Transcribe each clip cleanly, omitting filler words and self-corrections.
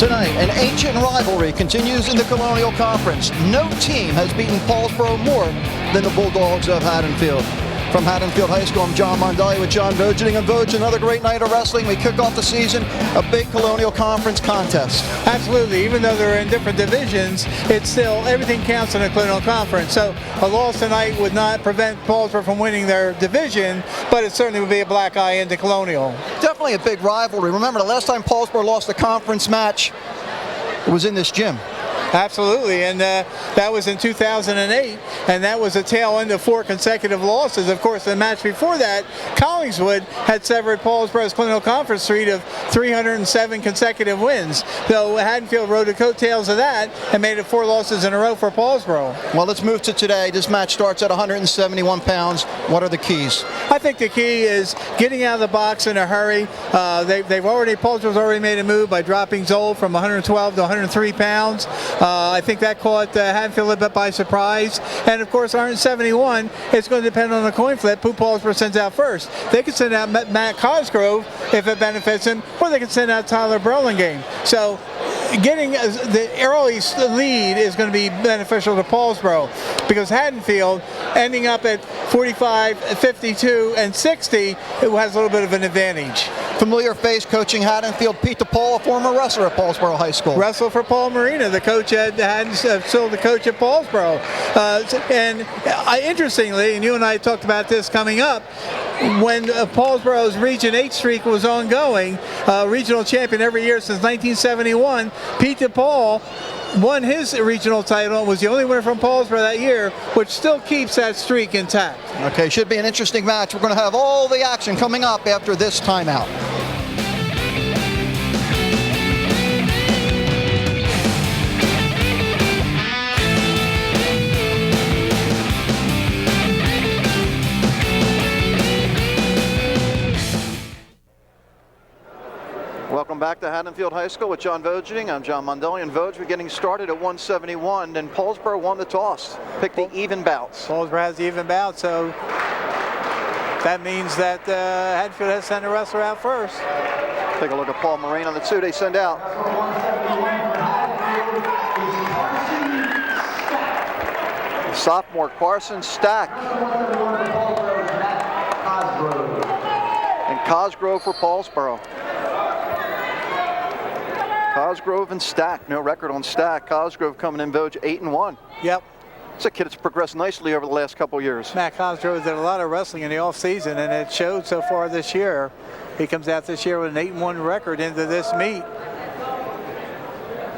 Tonight, an ancient rivalry continues in the Colonial Conference. No team has beaten Paulsboro more than the Bulldogs of Haddonfield. From Haddonfield High School, I'm John Mondelli with John Vogeding. And Vog, another great night of wrestling. We kick off the season, a big Colonial Conference contest. Absolutely. Even though they're in different divisions, it's still, everything counts in the Colonial Conference. So a loss tonight would not prevent Paulsboro from winning their division, but it certainly would be a black eye into Colonial. Definitely a big rivalry. Remember, the last time Paulsboro lost a conference match, it was in this gym. Absolutely, and that was in 2008, and that was a tail end of 4 consecutive losses. Of course, the match before that, Collingswood had severed Paulsboro's Colonial Conference streak of 307 consecutive wins. So Haddonfield rode the coattails of that and made it 4 losses in a row for Paulsboro. Well, let's move to today. This match starts at 171 pounds. What are the keys? I think the key is getting out of the box in a hurry. Paulsboro's already made a move by dropping Zold from 112 to 103 pounds. I think that caught Haddonfield a little bit by surprise. And of course, 171, it's going to depend on the coin flip who Paulsboro sends out first. They could send out Matt Cosgrove if it benefits him, or they could send out Tyler Berlingame. So getting the early lead is going to be beneficial to Paulsboro, because Haddonfield ending up at 45, 52, and 60, it has a little bit of an advantage. Familiar face coaching Haddonfield, Pete DePaul, a former wrestler at Paulsboro High School. Wrestle for Paul Marina, the coach at Haddonfield, still the coach at Paulsboro. Interestingly, and you and I talked about this coming up, when Paulsboro's Region 8 streak was ongoing, regional champion every year since 1971, Pete DePaul won his regional title and was the only winner from Paulsboro that year, which still keeps that streak intact. Okay, should be an interesting match. We're going to have all the action coming up after this timeout. Welcome back to Haddonfield High School with John Vogeding. I'm John Mondelli, and Vog, we're getting started at 171, and Paulsboro won the toss. Picked the even bouts. Paulsboro has the even bout, so that means that Haddonfield has to send a wrestler out first. Take a look at Paul Marine on the 2 they send out. Sophomore Carson Stack. And Cosgrove for Paulsboro. Cosgrove and Stack, no record on Stack. Cosgrove coming in, Vog, 8-1. Yep. It's a kid that's progressed nicely over the last couple of years. Matt Cosgrove did a lot of wrestling in the offseason, and it showed so far this year. He comes out this year with an 8-1 record into this meet.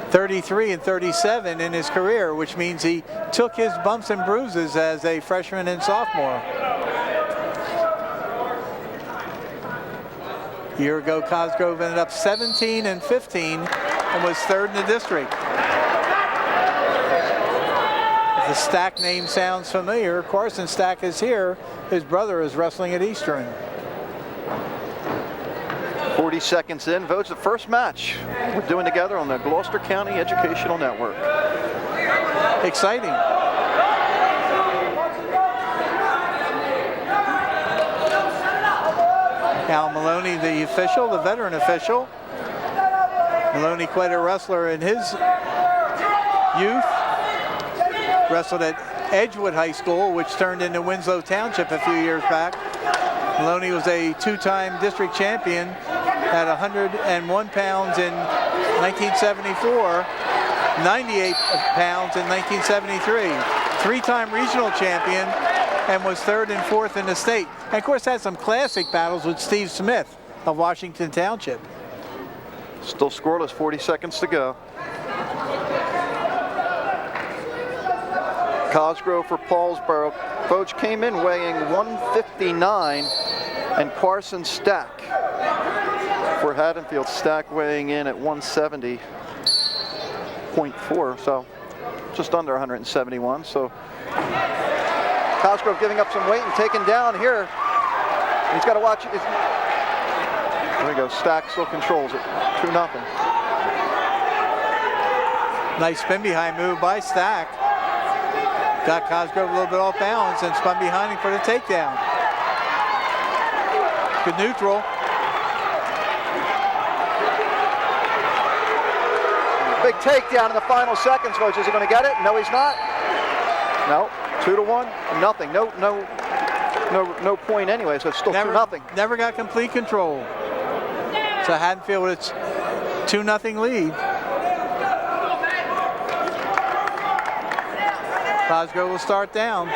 33 and 37 in his career, which means he took his bumps and bruises as a freshman and sophomore. A year ago, Cosgrove ended up 17 and 15 and was 3rd in the district. If the Stack name sounds familiar, Carson Stack is here. His brother is wrestling at Eastern. 40 seconds in, Vog's the first match we're doing together on the Gloucester County Educational Network. Exciting. Al Maloney, the official, the veteran official. Maloney, quite a wrestler in his youth. Wrestled at Edgewood High School, which turned into Winslow Township a few years back. Maloney was a 2-time district champion at 101 pounds in 1974, 98 pounds in 1973. 3-time regional champion, and was 3rd and 4th in the state. And of course had some classic battles with Steve Smith of Washington Township. Still scoreless, 40 seconds to go. Cosgrove for Paulsboro. Vog came in weighing 159, and Carson Stack for Haddonfield. Stack weighing in at 170.4, so just under 171. So Cosgrove giving up some weight and taken down here. He's got to watch it. There we go. Stack still controls it. 2-0. Nice spin behind move by Stack. Got Cosgrove a little bit off balance and spun behind him for the takedown. Good neutral. Big takedown in the final seconds, folks. Is he going to get it? No, he's not. No. 2-1. Nothing. No point anyway, so it's still 2-0. Never got complete control. So Haddonfield with its 2-0 lead. Cosgrove will start down.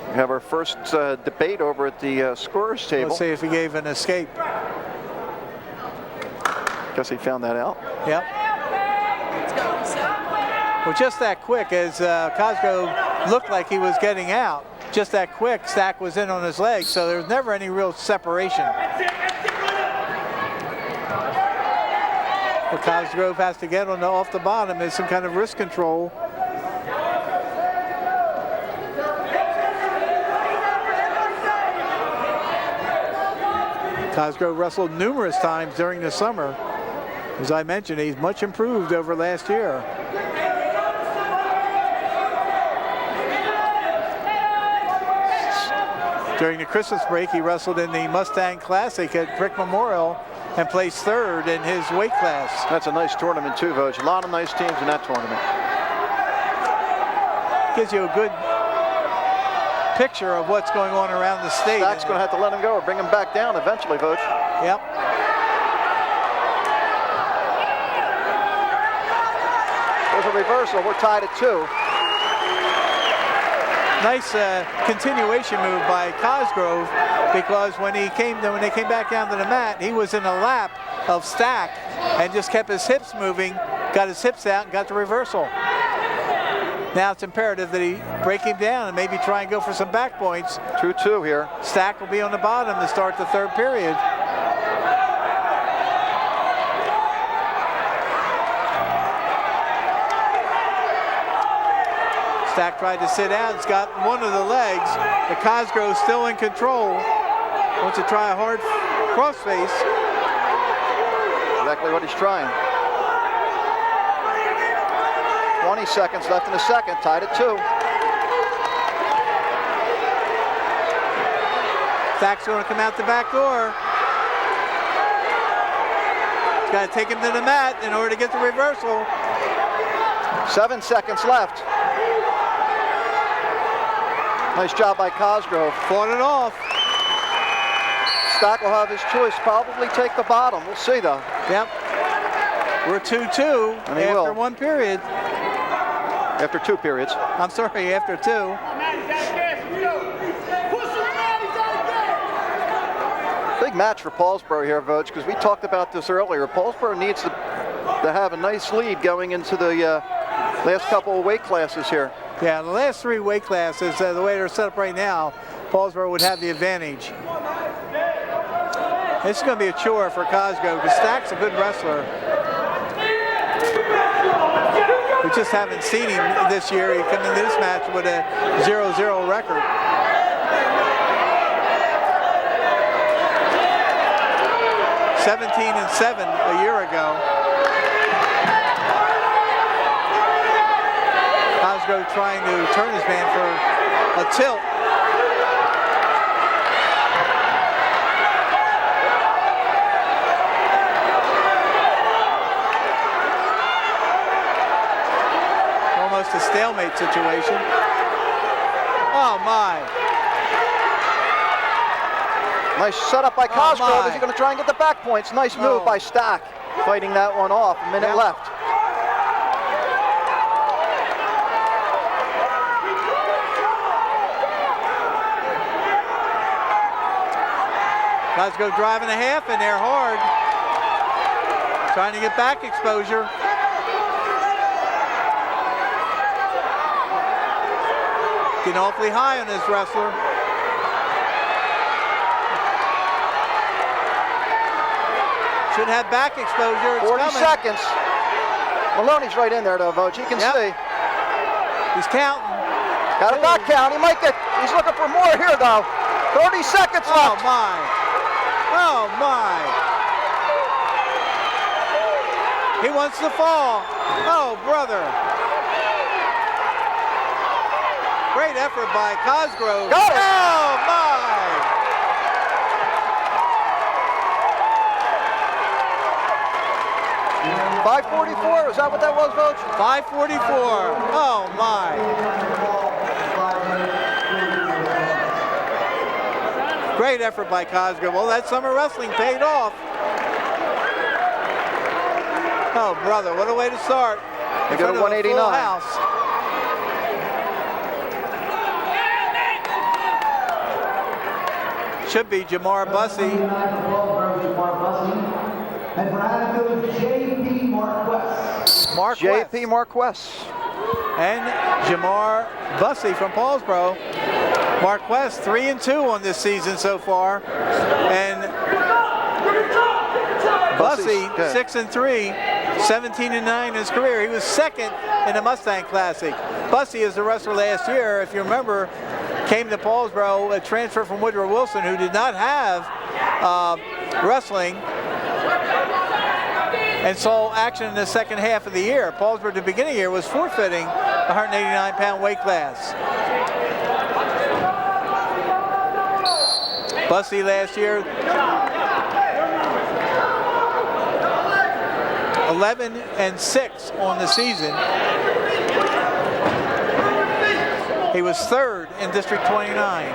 We have our first debate over at the scorers table. Let's see if he gave an escape. Guess he found that out. Yep. Well, just that quick as Cosgrove looked like he was getting out. Just that quick, Stack was in on his leg, so there was never any real separation. What Cosgrove has to get on off the bottom is some kind of wrist control. Cosgrove wrestled numerous times during the summer. As I mentioned, he's much improved over last year. During the Christmas break, he wrestled in the Mustang Classic at Brick Memorial and placed third in his weight class. That's a nice tournament too, Voj. A lot of nice teams in that tournament. Gives you a good picture of what's going on around the state. Stack's going to have to let him go or bring him back down eventually, Voj. Yep. There's a reversal. We're tied at 2. Nice continuation move by Cosgrove, because when they came back down to the mat, he was in a lap of Stack and just kept his hips moving, got his hips out and got the reversal. Now it's imperative that he break him down and maybe try and go for some back points. 2-2 here. Stack will be on the bottom to start the third period. Stack tried to sit out. He's got one of the legs. The Cosgrove still in control. Wants to try a hard crossface. Exactly what he's trying. 20 seconds left in the second. Tied at 2. Stack's going to come out the back door. He's got to take him to the mat in order to get the reversal. 7 seconds left. Nice job by Cosgrove. Fought it off. Stack will have his choice. Probably take the bottom. We'll see, though. Yep. We're 2-2 after one period. After 2 periods. I'm sorry, after 2. Big match for Paulsboro here, Voj, because we talked about this earlier. Paulsboro needs to have a nice lead going into the last couple of weight classes here. Yeah, the last 3 weight classes, the way they're set up right now, Paulsboro would have the advantage. This is going to be a chore for Cosgrove, because Stack's a good wrestler. We just haven't seen him this year. He come into this match with a 0-0 record. (17-7) a year ago. Cosgrove trying to turn his man for a tilt. Almost a stalemate situation. Oh my. Nice setup by Cosgrove. Is he going to try and get the back points? Nice move by Stack. Fighting that one off. A minute left. Cosgrove driving a half in there hard. Trying to get back exposure. Getting awfully high on this wrestler. Should have back exposure. It's 40 coming. seconds. Maloney's right in there though, Voj. You can see. He's counting. Got a back count. He might get, he's looking for more here though. 30 seconds left. Oh my. Oh my. He wants to fall. Oh brother. Great effort by Cosgrove. Got it. Oh, my! .544, is that what that was, Voge? 5:44. Oh, my. Great effort by Cosgrove. Well, that summer wrestling paid off. Oh, brother, what a way to start. They go to 189. Full house. Should be Jamar Bussey. And for Haddonfield, J.P. Marquess. J.P. Marquess. And Jamar Bussey from Paulsboro. Marquess 3-2 on this season so far. And Bussey 6-3, 17-9 in his career. He was second in the Mustang Classic. Bussey is the wrestler last year, if you remember, came to Paulsboro, a transfer from Woodrow Wilson, who did not have wrestling, and saw action in the second half of the year. Paulsboro at the beginning of the year was forfeiting the 189-pound weight class. Bussey last year, 11-6 on the season. He was third in District 29.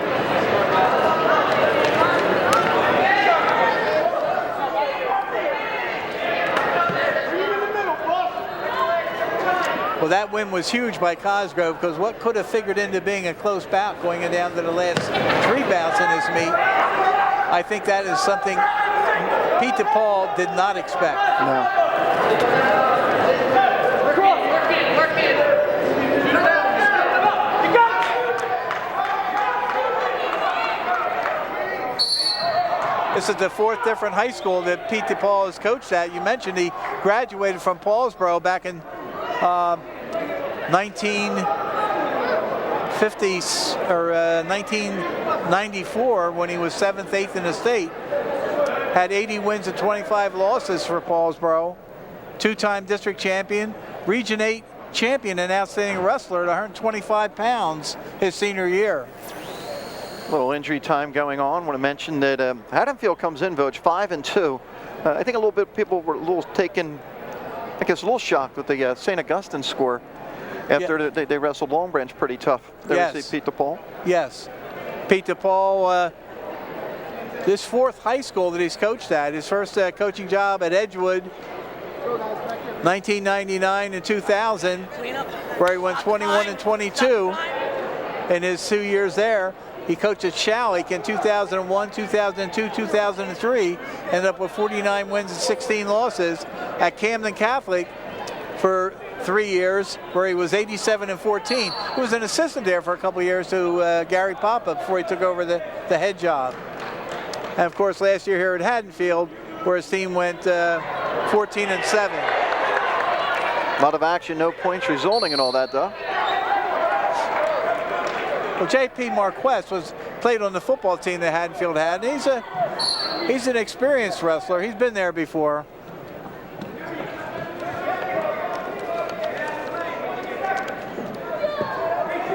Well, that win was huge by Cosgrove, because what could have figured into being a close bout going down to the last 3 bouts in this meet, I think that is something Pete DePaul did not expect. No. This is the 4th different high school that Pete DePaul has coached at. You mentioned he graduated from Paulsboro back in 1994 when he was 7th, 8th in the state. Had 80 wins and 25 losses for Paulsboro. 2-time district champion, Region 8 champion and outstanding wrestler at 125 pounds his senior year. Little injury time going on. Want to mention that Haddonfield comes in, Vogue, 5-2. I think a little bit people were a little taken, I guess a little shocked with the St. Augustine score after they wrestled Long Branch pretty tough. There was Pete DePaul. Yes, Pete DePaul, this 4th high school that he's coached at, his first coaching job at Edgewood, 1999 and 2000, where he went 21-22 in his 2 years there. He coached at Schlitt in 2001, 2002, 2003, ended up with 49 wins and 16 losses. At Camden Catholic for 3 years, where he was 87-14. He was an assistant there for a couple of years to Gary Papa before he took over the head job. And of course, last year here at Haddonfield, where his team went 14-7. A lot of action, no points resulting in all that, though. Well, J.P. Marquess played on the football team that Haddonfield had, and he's an experienced wrestler. He's been there before.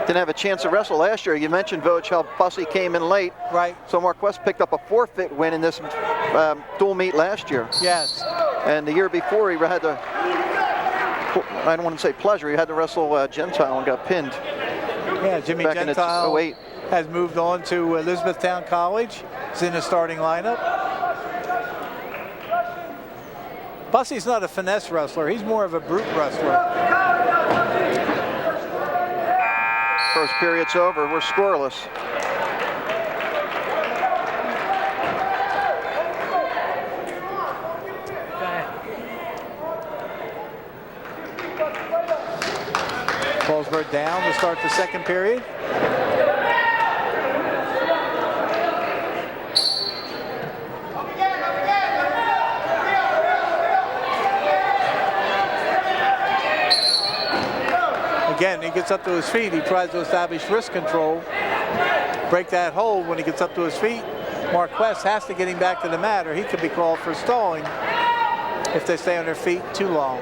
Didn't have a chance to wrestle last year. You mentioned, Vogue, how Bussey came in late. Right. So Marquess picked up a forfeit win in this dual meet last year. Yes. And the year before, he had to, I don't want to say pleasure, he had to wrestle Gentile and got pinned. Yeah, Jimmy back Gentile in 08. has moved on to Elizabethtown College. He's in the starting lineup. Bussey's not a finesse wrestler. He's more of a brute wrestler. First period's over. We're scoreless. Paulsboro down to start the second period. Again, he gets up to his feet. He tries to establish wrist control, break that hold when he gets up to his feet. Marquess has to get him back to the mat, or he could be called for stalling if they stay on their feet too long.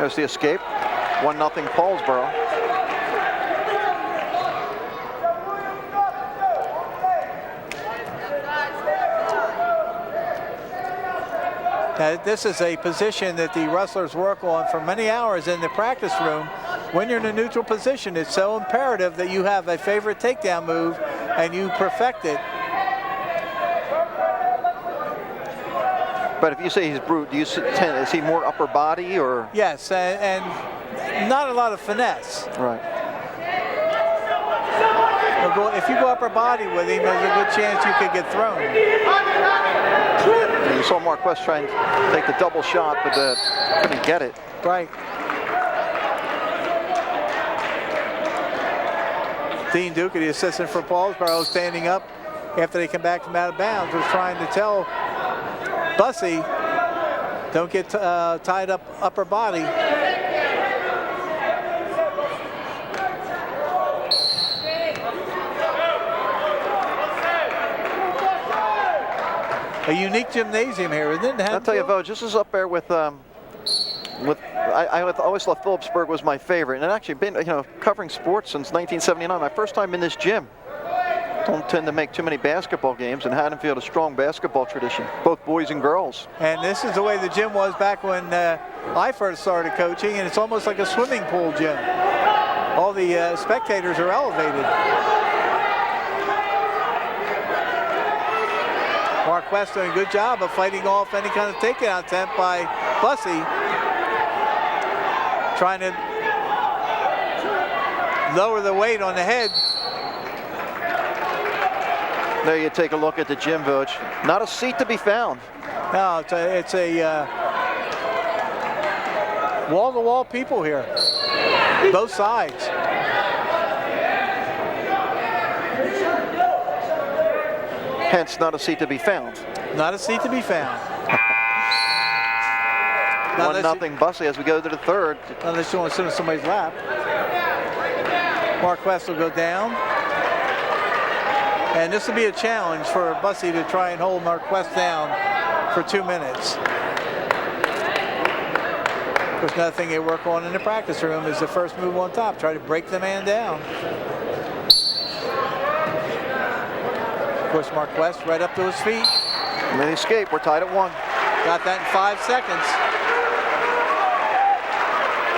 There's the escape. 1-0 Paulsboro. This is a position that the wrestlers work on for many hours in the practice room. When you're in a neutral position, it's so imperative that you have a favorite takedown move and you perfect it. But if you say he's brute, do you is he more upper body or? Yes, and not a lot of finesse. Right. If you go upper body with him, there's a good chance you could get thrown. And you saw Marquess try and take the double shot, but couldn't get it. Right. Dean Duka, the assistant for Paulsboro, standing up after they come back from out of bounds, was trying to tell Bussey, don't get tied up upper body. A unique gymnasium here, isn't it? I'll tell you, Voj, this is up there with I always thought Phillipsburg was my favorite, and I've actually been, covering sports since 1979. My first time in this gym. Don't tend to make too many basketball games, and Haddonfield a strong basketball tradition, both boys and girls. And this is the way the gym was back when I first started coaching, and it's almost like a swimming pool gym. All the spectators are elevated. Marquess doing a good job of fighting off any kind of takedown attempt by Bussey. Trying to lower the weight on the head. There you take a look at the gym, Voj. Not a seat to be found. No, it's a wall-to-wall people here. Both sides. Hence, not a seat to be found. Not a seat to be found. 1-0 Bussey as we go to the third. Unless you want to sit on somebody's lap. Marquess will go down. And this will be a challenge for Bussey to try and hold Marquess down for 2 minutes. Of course, another thing they work on in the practice room is the first move on top. Try to break the man down. Of course, Marquess right up to his feet. And then escape. We're tied at 1. Got that in 5 seconds.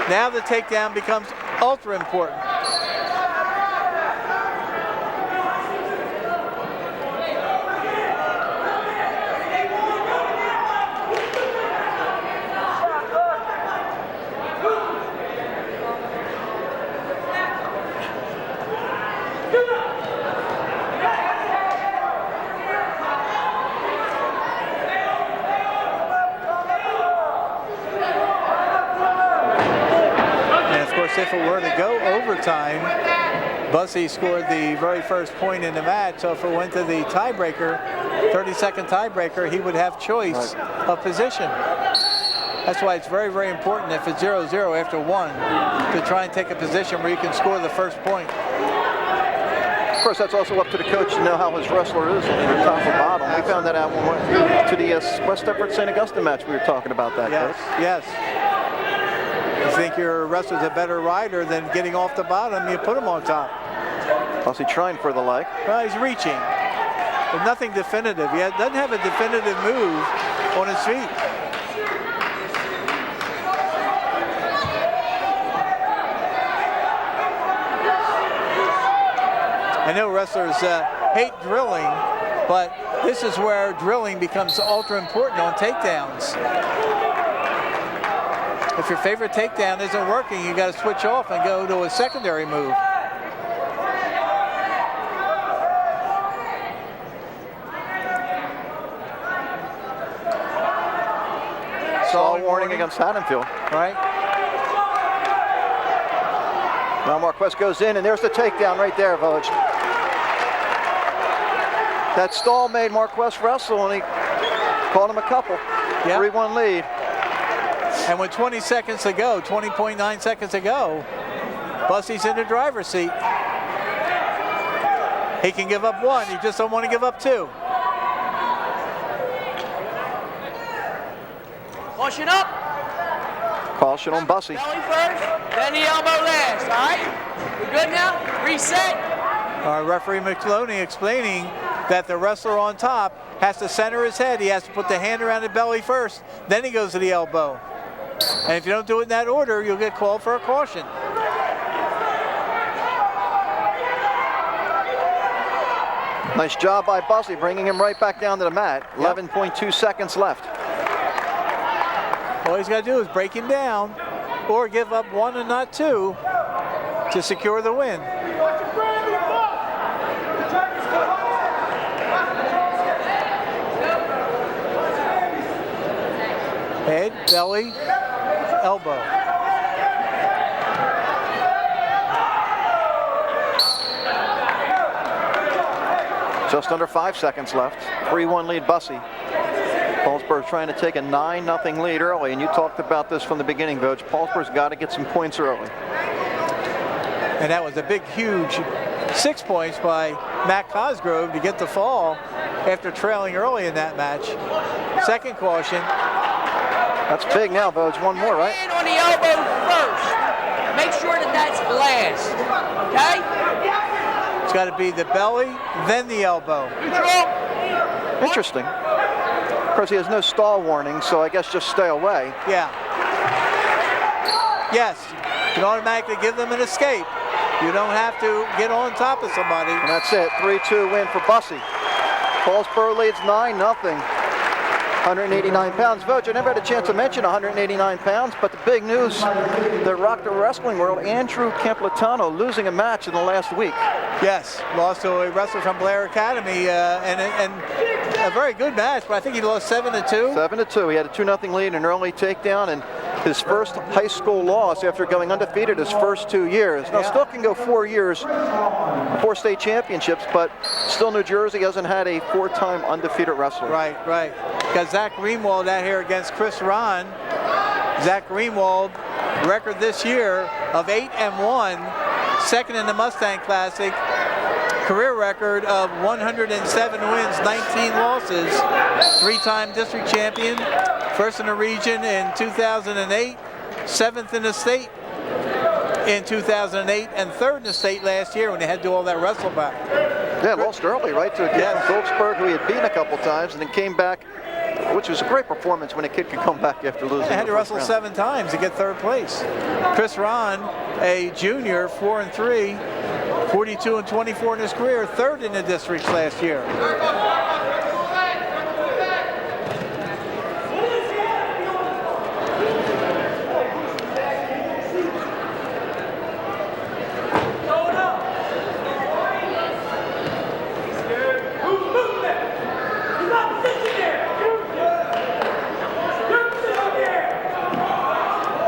Now the takedown becomes ultra important. If it were to go overtime, Bussey scored the very first point in the match. So if it went to the tiebreaker, 30-second tiebreaker, he would have choice of position. That's why it's very, very important if it's 0-0 after 1 to try and take a position where you can score the first point. Of course, that's also up to the coach to know how his wrestler is on the top or bottom. We found that out when we went to the West Effort St. Augustine match. We were talking about that. Yes, yes. You think your wrestler's a better rider than getting off the bottom, you put him on top. Was he trying for the leg? Well, he's reaching. But nothing definitive. He doesn't have a definitive move on his feet. I know wrestlers hate drilling, but this is where drilling becomes ultra important on takedowns. If your favorite takedown isn't working, you got to switch off and go to a secondary move. Stall warning against Haddonfield. Right. Now Marquess goes in, and there's the takedown right there, Voj. That stall made Marquess wrestle, and he called him a couple. Yep. 3-1 lead. And with 20 seconds to go, 20.9 seconds to go, Bussey's in the driver's seat. He can give up 1, he just don't want to give up 2. Pushing up. Caution on Bussey. Belly first, then the elbow last, all right? We good now? Reset. Referee McCloney explaining that the wrestler on top has to center his head. He has to put the hand around the belly first, then he goes to the elbow. And if you don't do it in that order, you'll get called for a caution. Nice job by Bussey, bringing him right back down to the mat. 11.2 seconds left. All he's got to do is break him down or give up one and not two to secure the win. Head, belly, elbow. Just under 5 seconds left. 3-1 lead Bussey. Paulsboro trying to take a 9-0 lead early, and you talked about this from the beginning, Vog. Paulsboro's got to get some points early. And that was a big, huge 6 points by Matt Cosgrove to get the fall after trailing early in that match. Second caution. That's big now, Vog. One more, right? Hand on the elbow first. Make sure that that's last, okay? It's got to be the belly, then the elbow. Interesting. Of course, he has no stall warning, so I guess just stay away. Yeah. Yes, you can automatically give them an escape. You don't have to get on top of somebody. And that's it. 3-2 win for Bussey. Paulsboro leads 9-0. 189 pounds. Vog, I never had a chance to mention 189 pounds, but the big news that rocked the wrestling world, Andrew Camplatano losing a match in the last week. Yes, lost to a wrestler from Blair Academy, and a very good match, but I think he lost 7-2. 7-2. He had a 2-0 lead, an early takedown, and his first high school loss after going undefeated his first 2 years. Now, still can go 4 years, 4 state championships, but still New Jersey hasn't had a 4-time undefeated wrestler. Right, right. Got Zach Greenwald out here against Chris Rahn. Zach Greenwald, record this year of 8-1, second in the Mustang Classic. Career record of 107 wins, 19 losses, 3-time district champion, first in the region in 2008, 7th in the state in 2008, and 3rd in the state last year when they had to do all that wrestle back. Yeah, lost early, right, to a kid from Phillipsburg who he had beaten a couple times and then came back, which was a great performance when a kid could come back after losing. They had to wrestle 7 times to get 3rd place. Chris Rahn, a junior, 4-3. 42-24 in his career, 3rd in the districts last year.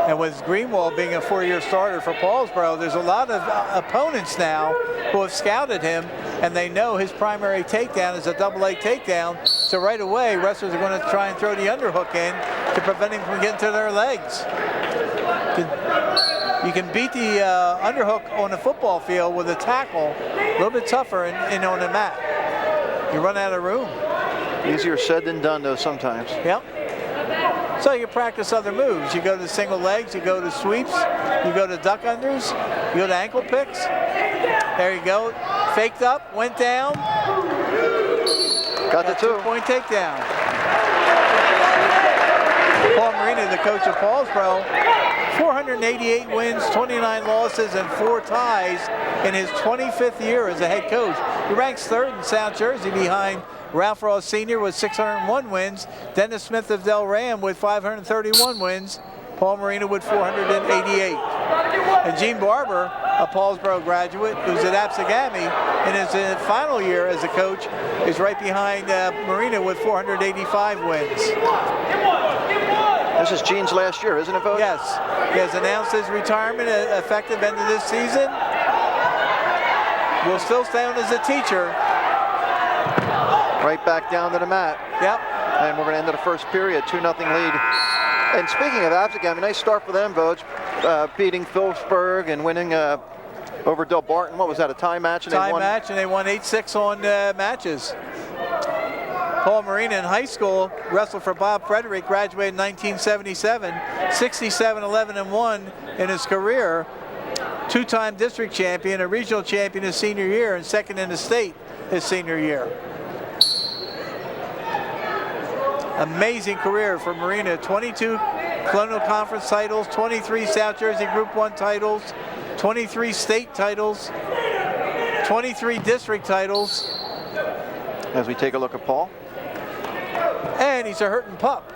And with Greenwald being a 4-year starter for Paulsboro, there's a lot of opponents now who have scouted him, and they know his primary takedown is a double-leg takedown. So right away, wrestlers are going to try and throw the underhook in to prevent him from getting to their legs. You can beat the underhook on a football field with a tackle, a little bit tougher and on the mat. You run out of room. Easier said than done, though, sometimes. Yep. So you practice other moves. You go to single legs, you go to sweeps, you go to duck unders, you go to ankle picks. There you go. Faked up, went down. Got the 2-point takedown. Paul Marina, the coach of Paulsboro, 488 wins, 29 losses, and 4 ties in his 25th year as a head coach. He ranks 3rd in South Jersey behind Ralph Ross Sr. with 601 wins, Dennis Smith of Del Ram with 531 wins, Paul Marina with 488. And Gene Barber, a Paulsboro graduate who's at Absegami in his final year as a coach, is right behind Marina with 485 wins. This is Gene's last year, isn't it, Vog? Yes. He has announced his retirement effective end of this season. Will still stay on as a teacher. Right back down to the mat. Yep. And we're going to end the first period, 2-0 lead. And speaking of Absegami, nice start for them, Vog, beating Phillipsburg and winning over Del Barton. What was that, a tie match? And tie match, and they won 8-6 on matches. Paul Marina in high school wrestled for Bob Frederick, graduated in 1977, 67-11-1 in his career. Two-time district champion, a regional champion his senior year, and second in the state his senior year. Amazing career for Marina. 22 Colonial Conference titles, 23 South Jersey Group 1 titles, 23 state titles, 23 district titles. As we take a look at Paul. And he's a hurting pup.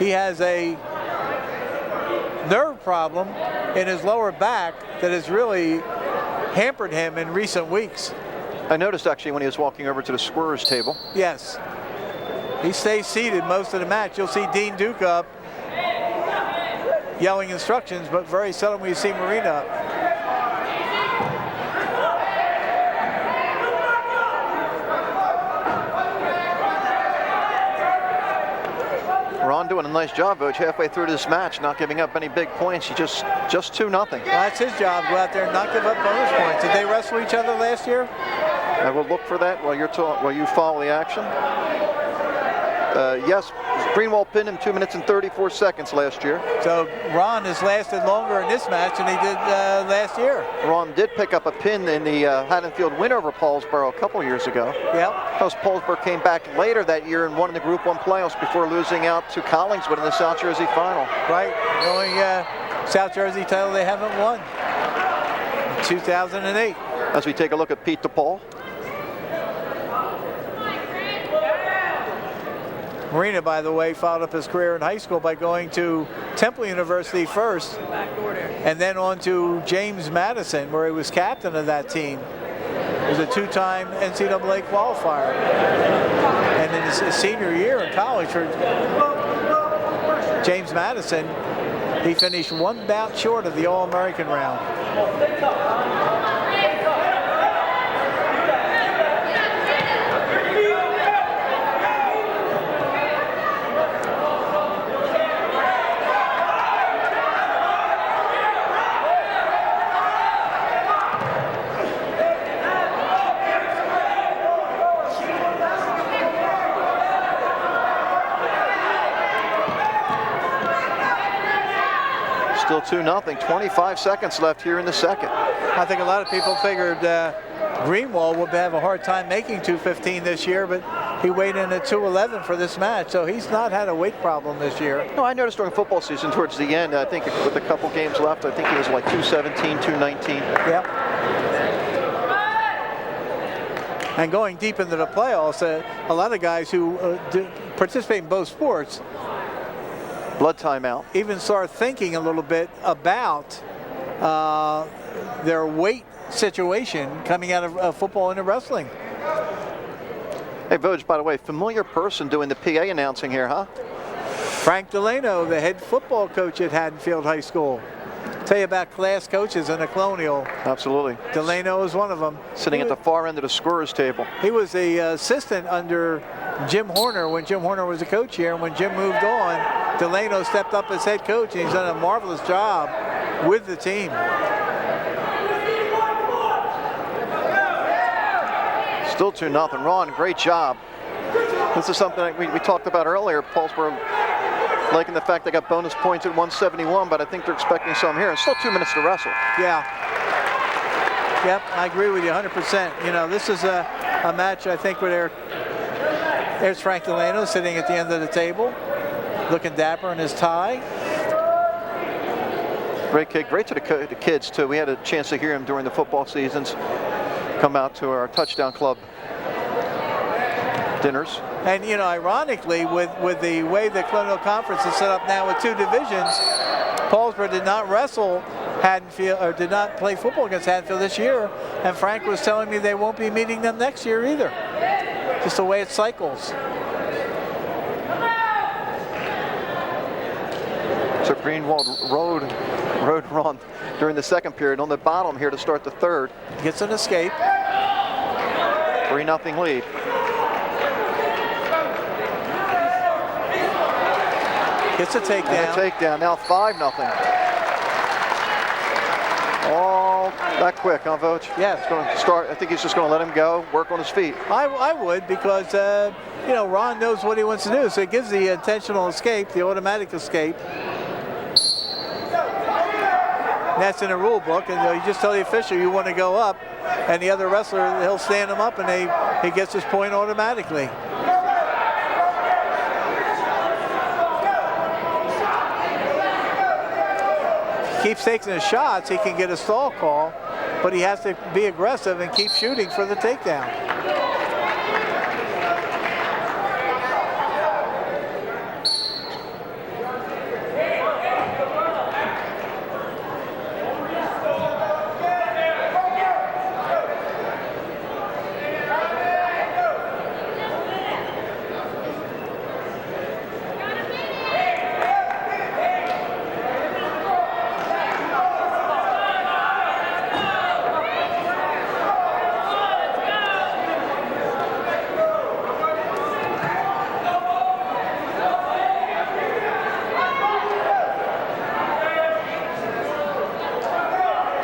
He has a nerve problem in his lower back that has really hampered him in recent weeks. I noticed actually when he was walking over to the scorer's table. Yes. He stays seated most of the match. You'll see Dean Duka up yelling instructions, but very seldom will you see Marina up. Rahn doing a nice job, Coach, halfway through this match, not giving up any big points. He just 2-0. Well, that's his job, go out there and not give up bonus points. Did they wrestle each other last year? I will look for that while you follow the action. Yes, Greenwald pinned him 2 minutes and 34 seconds last year. So Rahn has lasted longer in this match than he did last year. Rahn did pick up a pin in the Haddonfield win over Paulsboro a couple years ago. Yep. Because Paulsboro came back later that year and won in the Group 1 playoffs before losing out to Collingswood in the South Jersey final. Right, the only South Jersey title they haven't won. 2008. As we take a look at Pete DePaul. Marina, by the way, followed up his career in high school by going to Temple University first, and then on to James Madison, where he was captain of that team. He was a two-time NCAA qualifier. And in his senior year in college for James Madison, he finished one bout short of the All-American round. Still 2-0, 25 seconds left here in the second. I think a lot of people figured Greenwald would have a hard time making 2:15 this year, but he weighed in at 2:11 for this match, so he's not had a weight problem this year. No, I noticed during football season towards the end, I think with a couple games left, I think he was like 2:17, 2:19. Yep. And going deep into the playoffs, a lot of guys who participate in both sports blood timeout. Even start thinking a little bit about their weight situation coming out of football and wrestling. Hey, Voj, by the way, familiar person doing the PA announcing here, huh? Frank Delano, the head football coach at Haddonfield High School. Tell you about class coaches in the Colonial. Absolutely. Delano is one of them. Sitting at the far end of the scorer's table. He was the assistant under Jim Horner when Jim Horner was a coach here, and when Jim moved on, Delano stepped up as head coach, and he's done a marvelous job with the team. Still 2-0. Rahn, great job. This is something that we talked about earlier. Paulsboro liking the fact they got bonus points at 171, but I think they're expecting some here. And still 2 minutes to wrestle. Yeah. Yep, I agree with you 100%. You know, this is a match, I think, where there's Frank Delano sitting at the end of the table, looking dapper in his tie. Great kid, great to the kids, too. We had a chance to hear him during the football seasons come out to our touchdown club dinners. And, you know, ironically, with the way the Colonial Conference is set up now with two divisions, Paulsboro did not wrestle Haddonfield, or did not play football against Haddonfield this year, and Frank was telling me they won't be meeting them next year either. Just the way it cycles. So Greenwald rode Rahn during the second period on the bottom here to start the third. Gets an escape. 3-0 lead. Gets a takedown. And a takedown, now 5-0. All that quick, huh, Voj? Yes. It's going to start, I think he's just going to let him go, work on his feet. I would, because you know, Rahn knows what he wants to do, so it gives the intentional escape, the automatic escape. And that's in the rule book, and you just tell the official you want to go up, and the other wrestler, he'll stand him up, and he gets his point automatically. If he keeps taking his shots, he can get a stall call, but he has to be aggressive and keep shooting for the takedown.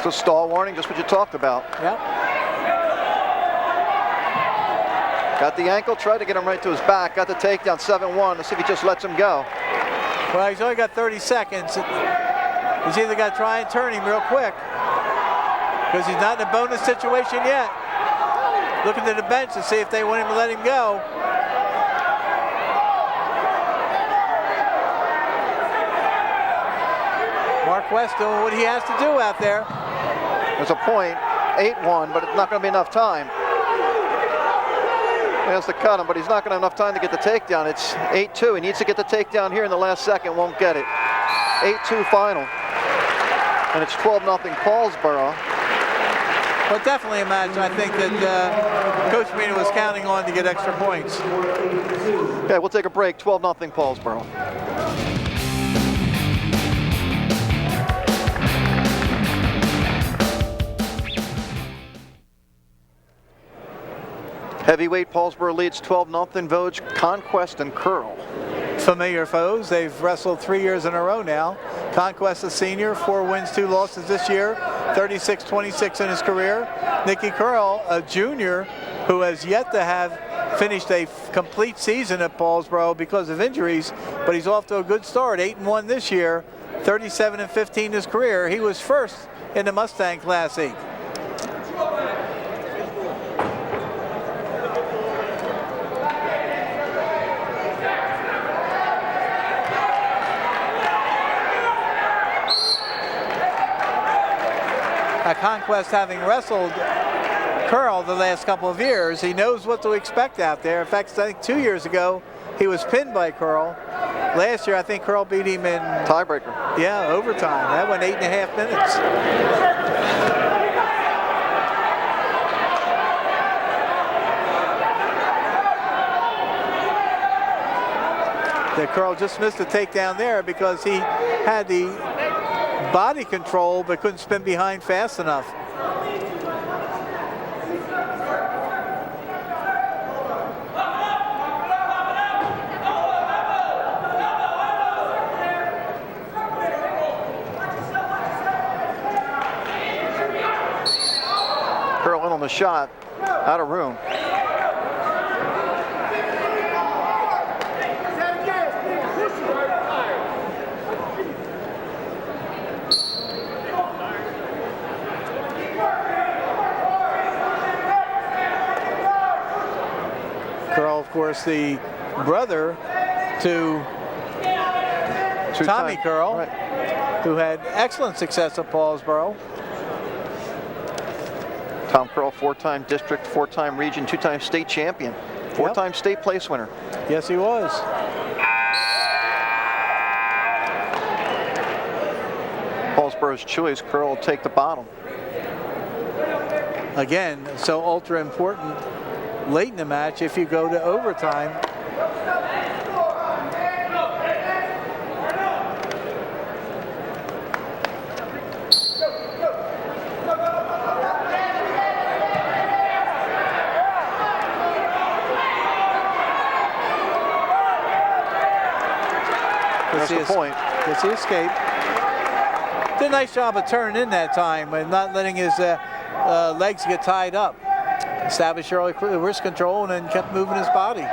A stall warning, just what you talked about. Yep. Got the ankle, tried to get him right to his back, got the takedown 7-1. Let's see if he just lets him go. Well, he's only got 30 seconds. He's either got to try and turn him real quick because he's not in a bonus situation yet. Looking to the bench to see if they want him to let him go. Marquess doing what he has to do out there. There's a point, 8-1, but it's not going to be enough time. He has to cut him, but he's not going to have enough time to get the takedown. It's 8-2. He needs to get the takedown here in the last second, won't get it. 8-2 final. And it's 12-0 Paulsboro. But definitely a match I think that Coach Mina was counting on to get extra points. Okay, we'll take a break. 12-0 Paulsboro. Heavyweight Paulsboro leads 12-0. Vogue, Conquest, and Curl. Familiar foes. They've wrestled 3 years in a row now. Conquest, a senior, 4 wins, 2 losses this year, 36-26 in his career. Nicky Curl, a junior, who has yet to have finished a complete season at Paulsboro because of injuries, but he's off to a good start. 8-1 this year, 37-15 in his career. He was first in the Mustang Classic. Conquest, having wrestled Curl the last couple of years, he knows what to expect out there. In fact, I think 2 years ago, he was pinned by Curl. Last year, I think Curl beat him in tiebreaker. Yeah, overtime. That went 8.5 minutes. That Curl just missed a takedown there because he had the body control but couldn't spin behind fast enough. Curl in on the shot, out of room. Curl, of course, the brother to Tommy Curl, right, who had excellent success at Paulsboro. Tom Curl, 4-time district, 4-time region, 2-time state champion, 4-time state place winner. Yes, he was. Paulsboro's choice, Curl will take the bottom. Again, so ultra important late in the match if you go to overtime. That's the point. Gets the escape. Did a nice job of turning in that time and not letting his legs get tied up. Established early wrist control and then kept moving his body.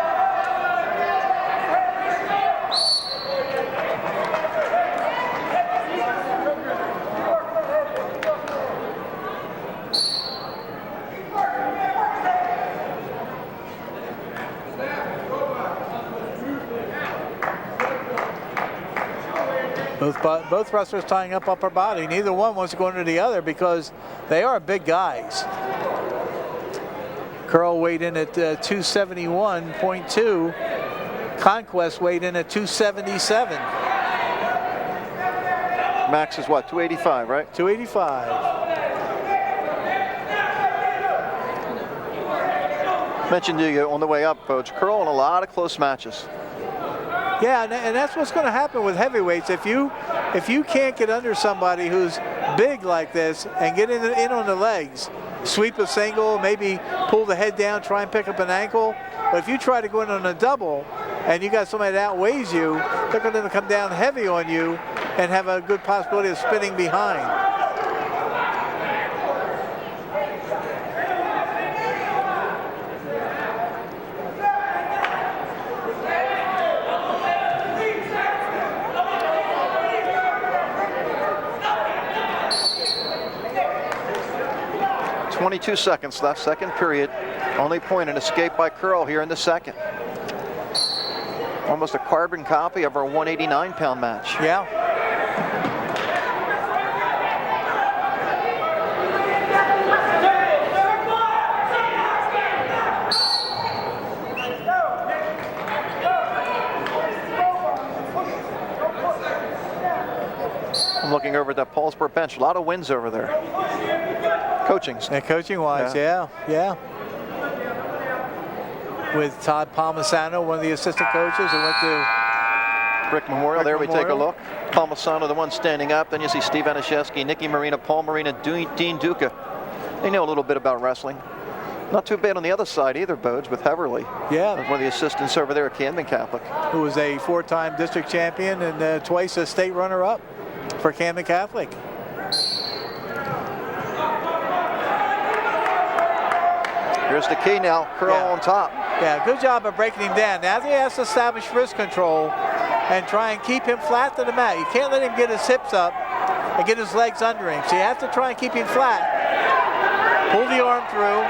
Both wrestlers tying up upper body. Neither one wants to go into the other because they are big guys. Curl weighed in at 271.2. Conquest weighed in at 277. Max is what, 285, right? 285. Mentioned to you on the way up, Coach, Curl in a lot of close matches. Yeah, and that's what's going to happen with heavyweights. If you can't get under somebody who's big like this and get in on the legs, sweep a single, maybe pull the head down, try and pick up an ankle. But if you try to go in on a double and you got somebody that outweighs you, they're going to come down heavy on you and have a good possibility of spinning behind. .22 seconds left, second period. Only point, an escape by Curl here in the second. Almost a carbon copy of our 189-pound match. Yeah. I'm looking over at that Paulsboro bench. A lot of wins over there. Coachings. Yeah, coaching-wise, yeah. With Todd Palmisano, one of the assistant coaches, who went to Rick Memorial. There we take a look. Palmisano, the one standing up. Then you see Steve Anishevsky, Nicky Marina, Paul Marina, Dean Duka. They know a little bit about wrestling. Not too bad on the other side either, Bodes, with Heverly. Yeah. One of the assistants over there at Camden Catholic. Who was a 4-time district champion and twice a state runner-up for Camden Catholic. Here's the key now, Curl on top. Yeah, good job of breaking him down. Now he has to establish wrist control and try and keep him flat to the mat. You can't let him get his hips up and get his legs under him. So you have to try and keep him flat. Pull the arm through.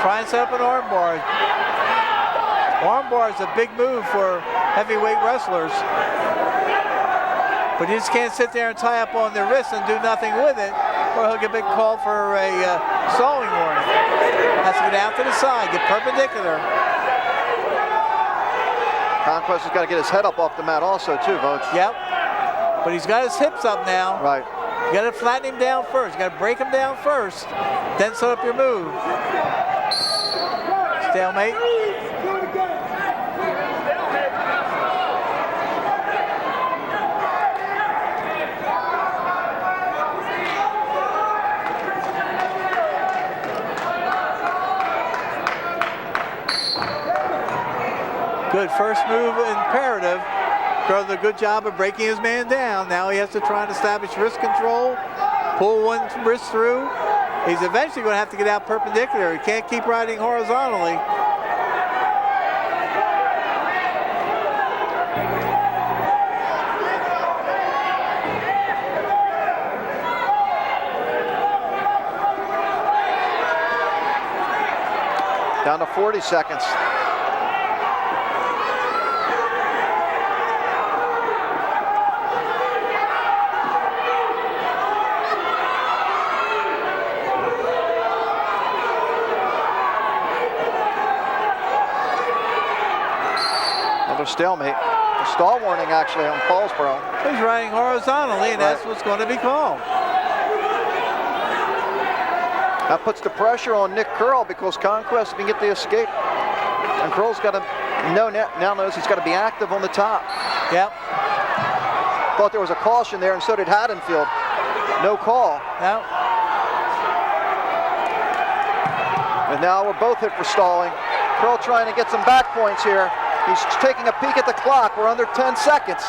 Try and set up an arm bar. Arm bar is a big move for heavyweight wrestlers. But you just can't sit there and tie up on their wrist and do nothing with it, or he'll get a big call for a stalling warning. Has to get out to the side, get perpendicular. Conquest has got to get his head up off the mat also too, Vogt. Yep, but he's got his hips up now. Right. You got to flatten him down first. You got to break him down first, then set up your move. Stalemate. Good first move, imperative. Curl did a good job of breaking his man down. Now he has to try and establish wrist control, pull one wrist through. He's eventually going to have to get out perpendicular. He can't keep riding horizontally. Down to 40 seconds. Stalemate. A stall warning actually on Paulsboro. He's riding horizontally, and that's what's going to be called. That puts the pressure on Nick Curl because Conquest can get the escape. And Curl's got to now knows he's got to be active on the top. Yep. Thought there was a caution there, and so did Haddonfield. No call. No. And now we're both hit for stalling. Curl trying to get some back points here. He's taking a peek at the clock. We're under 10 seconds.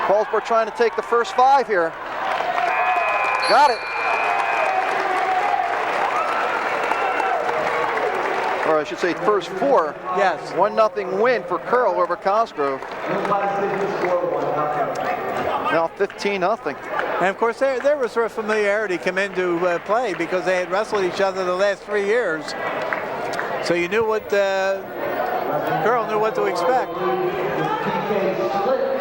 Paulsboro trying to take the first 5 here. Got it. Or I should say first 4. Yes. 1-0 win for Curl over Cosgrove. Now 15-0. And of course, there was sort of familiarity come into play because they had wrestled each other the last 3 years. So you knew what girl knew what to expect. PK Schlitt.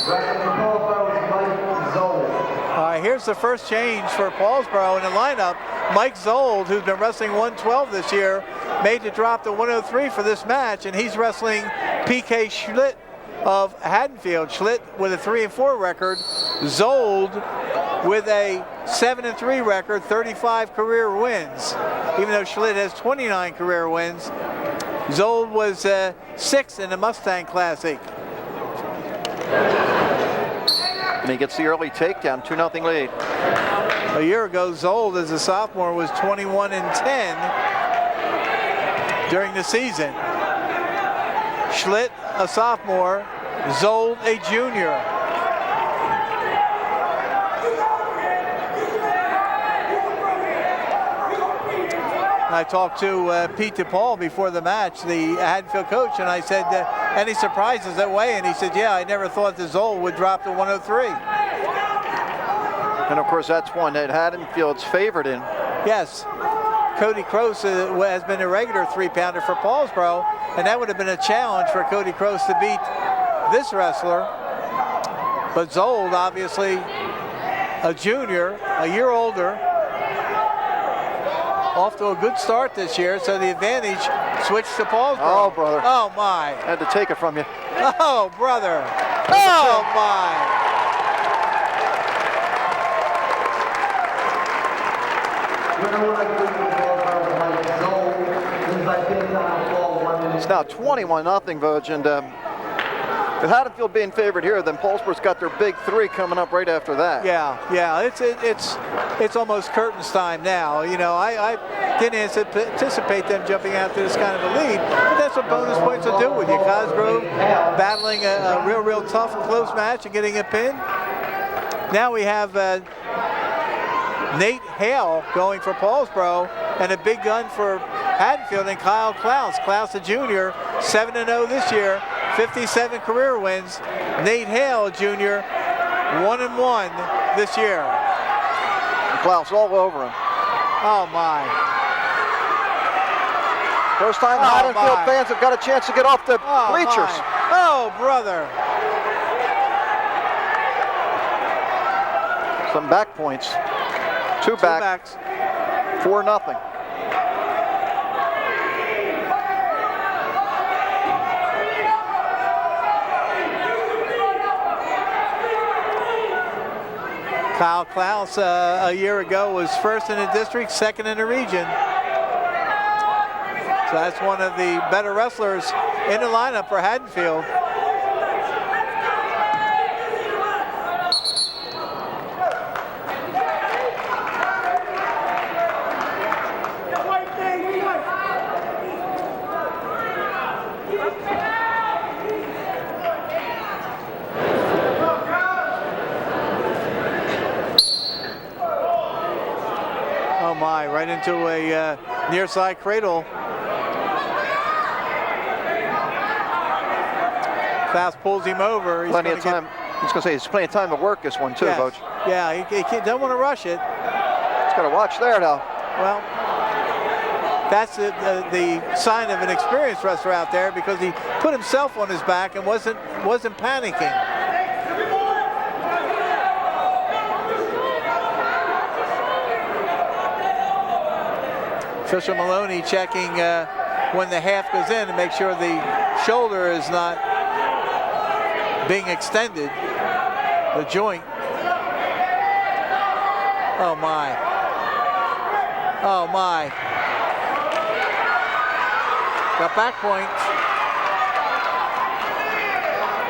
Wrestling for Paulsboro is Mike Zold. All right, here's the first change for Paulsboro in the lineup. Mike Zold, who's been wrestling 112 this year, made the drop to 103 for this match, and he's wrestling PK Schlitt of Haddonfield. Schlitt with a 3-4 record. Zold with a 7-3 record, 35 career wins. Even though Schlitt has 29 career wins, Zold was 6th in the Mustang Classic. And he gets the early takedown, 2-0 lead. A year ago, Zold, as a sophomore, was 21-10 during the season. Schlitt, a sophomore, Zold, a junior. I talked to Pete DePaul before the match, the Haddonfield coach, and I said, any surprises that way? And he said, yeah, I never thought the Zold would drop to 103. And of course, that's one that Haddonfield's favored in. Yes. Cody Kroos has been a regular 3-pounder for Paulsboro, and that would have been a challenge for Cody Kroos to beat this wrestler. But Zold, obviously a junior, a year older, off to a good start this year, so the advantage switched to Paulsboro. Oh, brother. Oh, my. I had to take it from you. Oh, brother. Oh, my. It's now 21-0, Voj, and with Haddonfield being favored here, then Paulsboro's got their big 3 coming up right after that. Yeah, it's almost curtains time now. You know, I didn't anticipate them jumping out to this kind of a lead, but that's what bonus points will do with you. Cosgrove battling a real tough, close match and getting a pin. Now we have Nate Hale going for Paulsboro, and a big gun for Haddonfield, and Klaus. Klaus, a junior, 7-0 this year, 57 career wins. Nate Hale, junior, 1-1 this year. And Klaus all over him. Oh, my. First time Haddonfield fans have got a chance to get off the bleachers. My. Oh, brother. Some back points. Two backs. 4-0. Klaus a year ago was 1st in the district, 2nd in the region. So that's one of the better wrestlers in the lineup for Haddonfield. Right into a near side cradle. Klaus pulls him over. He's plenty of time. I was going to say, he's plenty of time to work this one too, yes. Coach. Yeah, he don't want to rush it. He's got to watch there now. Well, that's the sign of an experienced wrestler out there, because he put himself on his back and wasn't panicking. Fisher Maloney checking when the half goes in to make sure the shoulder is not being extended, the joint. Oh, my. Oh, my. Got back point.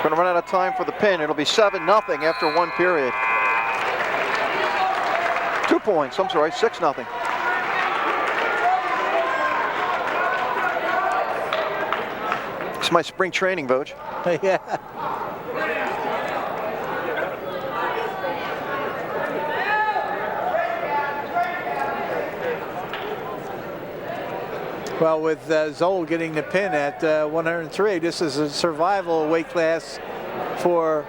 Going to run out of time for the pin. It'll be 7-0 after 1 period. 2 points, I'm sorry, 6-0. It's my spring training, Voj. Yeah. Well, with Zold getting the pin at 103, this is a survival weight class for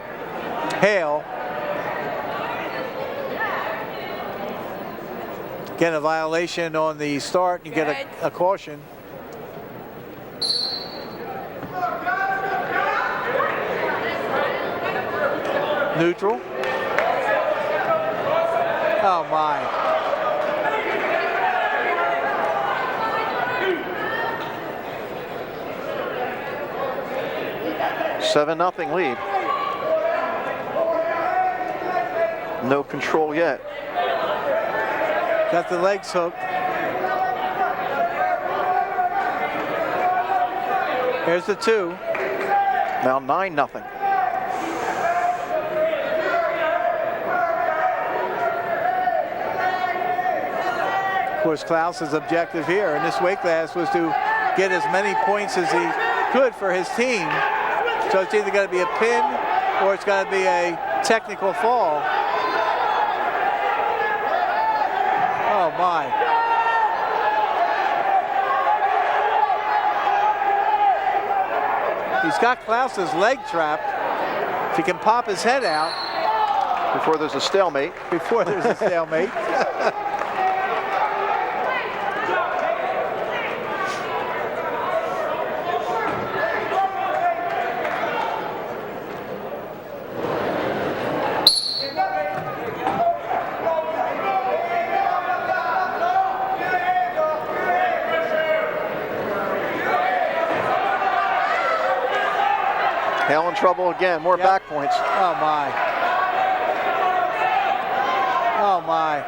Hale. get a violation on the start, you get a caution. Neutral. Oh my. Seven nothing lead. No control yet. Got the legs hooked. Here's the 2. Now 9-0. Of course, Klaus's objective here in this weight class was to get as many points as he could for his team. So it's either got to be a pin or it's got to be a technical fall. Oh my. He's got Klaus's leg trapped. If he can pop his head out. Before there's a stalemate. Before there's a stalemate. Hale in trouble again, more back points. Oh my. Oh my.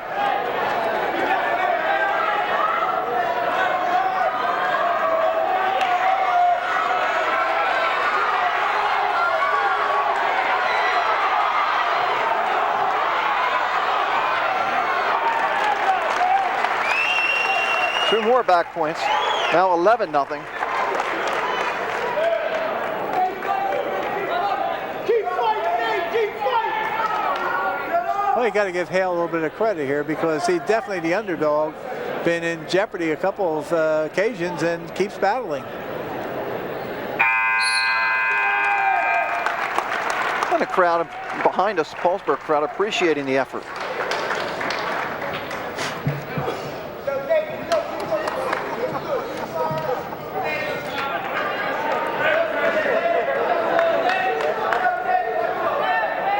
Two more back points. Now 11-0. Well, you got to give Hale a little bit of credit here because he's definitely the underdog, been in jeopardy a couple of occasions and keeps battling. And a crowd behind us, Paulsboro crowd, appreciating the effort.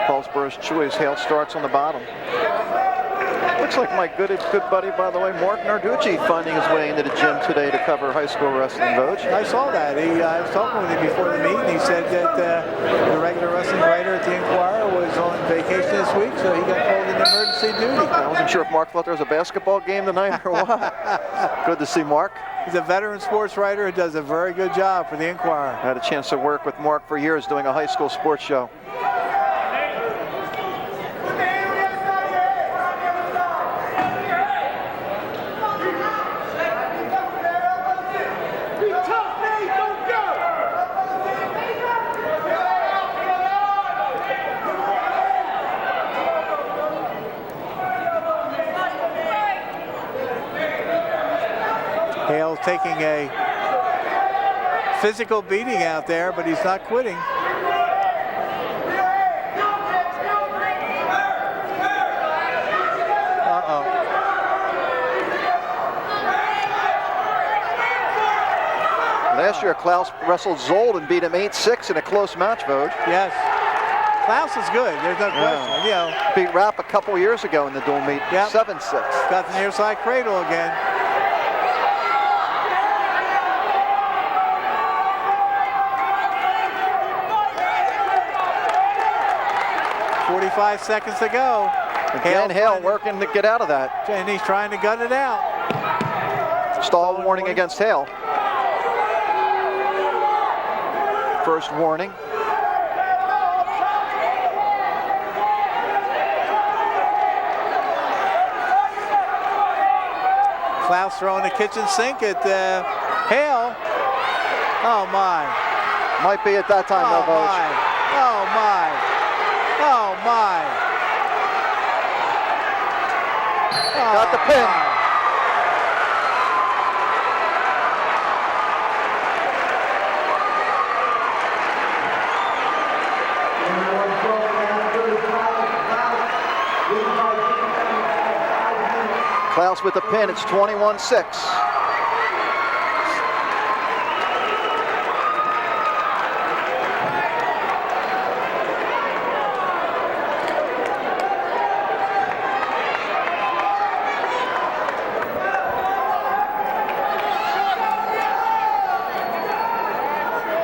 Paulsboro's choice. Hale starts on the bottom. Looks like my good buddy, by the way, Mark Narducci, finding his way into the gym today to cover high school wrestling, Voj. I saw that. I was talking with him before the meeting. He said that the regular wrestling writer at the Inquirer was on vacation this week, so he got called into emergency duty. I wasn't sure if Mark thought there was a basketball game tonight or what. Good to see Mark. He's a veteran sports writer who does a very good job for the Inquirer. I had a chance to work with Mark for years doing a high school sports show. Hale's taking a physical beating out there, but he's not quitting. Uh-oh. Last year, Klaus wrestled Zold and beat him 8-6 in a close match, Voj. Yes. Klaus is good. There's no question. You know, beat Rappa a couple years ago in the dual meet, 7-6. Got the near side cradle again. .45 seconds to go. Again, Hale working to get out of that. And he's trying to gut it out. Stall warning against Hale. First warning. Klaus throwing the kitchen sink at Hale. Oh my. Might be at that time, oh though, Voj. Oh my. Oh my. Oh, got the pin. My. Klaus with the pin. It's 21-6.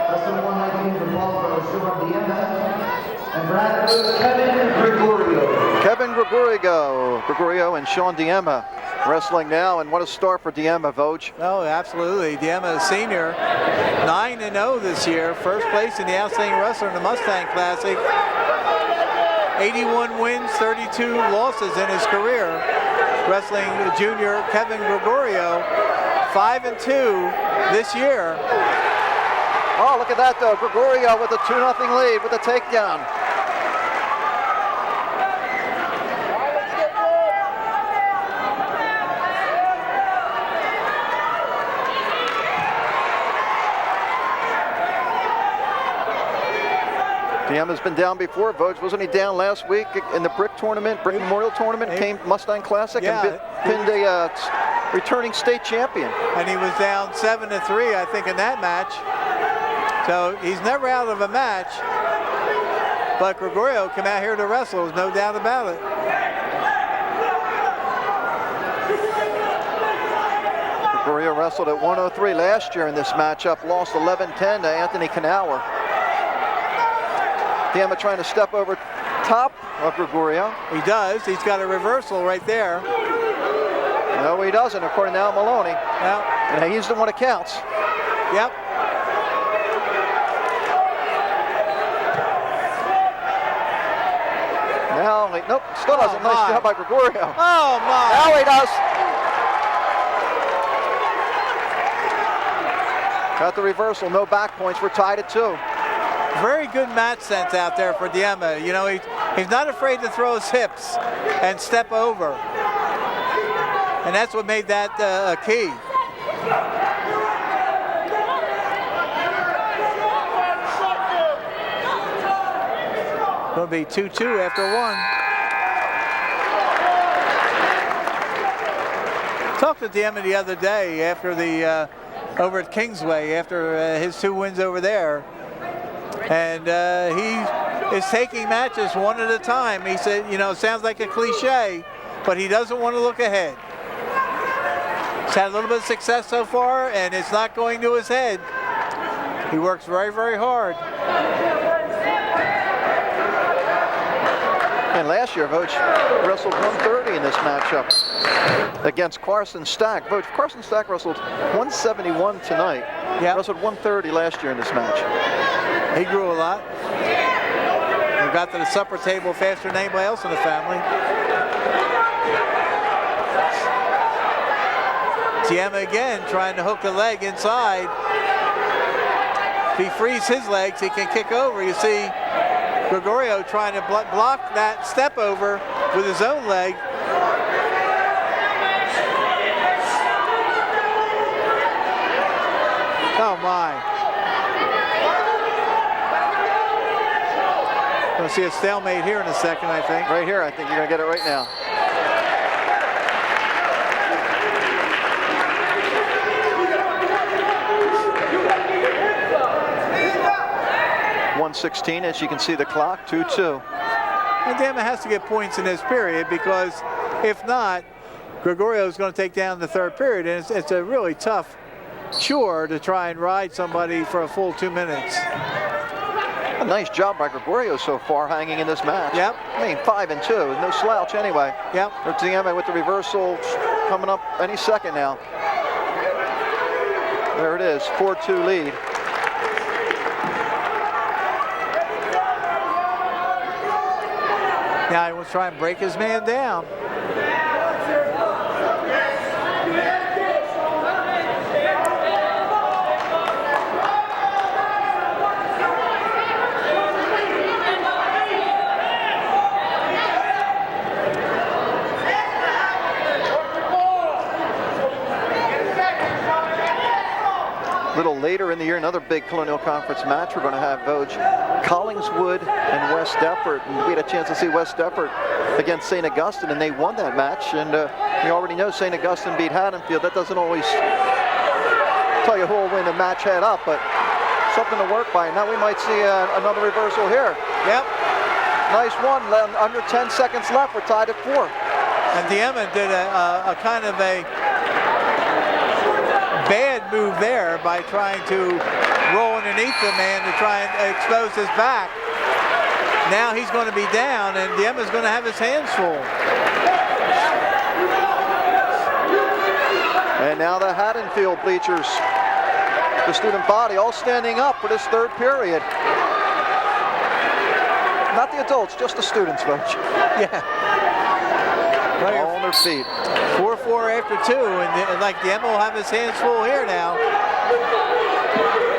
Wrestling 119 from Paulsboro, Diemma, and Brad Kevin Gregorio. Kevin Gregorio and Sean Diemma wrestling now, and what a start for Diemma, Voj. Oh, absolutely. Diemma, a senior, 9-0 this year, first place in the Outstanding Wrestler in the Mustang Classic. 81 wins, 32 losses in his career. Wrestling junior Kevin Gregorio, 5-2 this year. Oh, look at that though. Gregorio with a 2-0 lead with a takedown. Diemma's been down before, Voj. Wasn't he down last week in the Brick Tournament, Brick Memorial Tournament, came Mustang Classic and pinned a returning state champion. And he was down 7-3, I think, in that match. So he's never out of a match. But Gregorio came out here to wrestle, there's no doubt about it. Gregorio wrestled at 103 last year in this matchup, lost 11-10 to Anthony Canau. Diemma trying to step over top of Gregorio. He does. He's got a reversal right there. No, he doesn't, according to Al Maloney. Yep. And he's the one that counts. Yep. Now, nope, still doesn't. Nice job by Gregorio. Oh, my. Now he does. Got the reversal, no back points. We're tied at 2. Very good match sense out there for Diemma. You know, he's not afraid to throw his hips and step over. And that's what made that a key. Going to be 2-2 after 1. Talked to Diemma the other day after the over at Kingsway, after his 2 wins over there. And he is taking matches one at a time. He said, you know, it sounds like a cliche, but he doesn't want to look ahead. He's had a little bit of success so far, and it's not going to his head. He works very, very hard. And last year, Voj wrestled 130 in this matchup against Carson Stack. Voj, Carson Stack wrestled 171 tonight. Yep. Wrestled 130 last year in this match. He grew a lot. He got to the supper table faster than anybody else in the family. Diemma again trying to hook the leg inside. If he frees his legs, he can kick over. You see Gregorio trying to block that step over with his own leg. Oh my. Going to see a stalemate here in a second, I think. Right here, I think you're going to get it right now. .116 as you can see the clock, 2-2. And Diemma has to get points in this period, because if not, Gregorio is going to take down the third period, and it's a really tough chore to try and ride somebody for a full 2 minutes. A nice job by Gregorio so far, hanging in this match. Yep. I mean, 5-2, no slouch anyway. Yep. Diemma with the reversal coming up any second now. There it is, 4-2 lead. Now he wants to try and break his man down. later in the year, another big Colonial Conference match. We're going to have Collingswood and West Deptford. And we had a chance to see West Deptford against St. Augustine, and they won that match. And you already know St. Augustine beat Haddonfield. That doesn't always tell you who will win the match head up, but something to work by. Now we might see another reversal here. Yep. Nice one. Under 10 seconds left. We're tied at 4. And Diemma did a kind of a bad move there by trying to roll underneath the man to try and expose his back. Now he's going to be down, and Diemma's going to have his hands full. And now the Haddonfield bleachers, the student body, all standing up for this third period. Not the adults, just the students, folks. Yeah. All on their feet. 4-4 after 2, and like Diemma will have his hands full here now.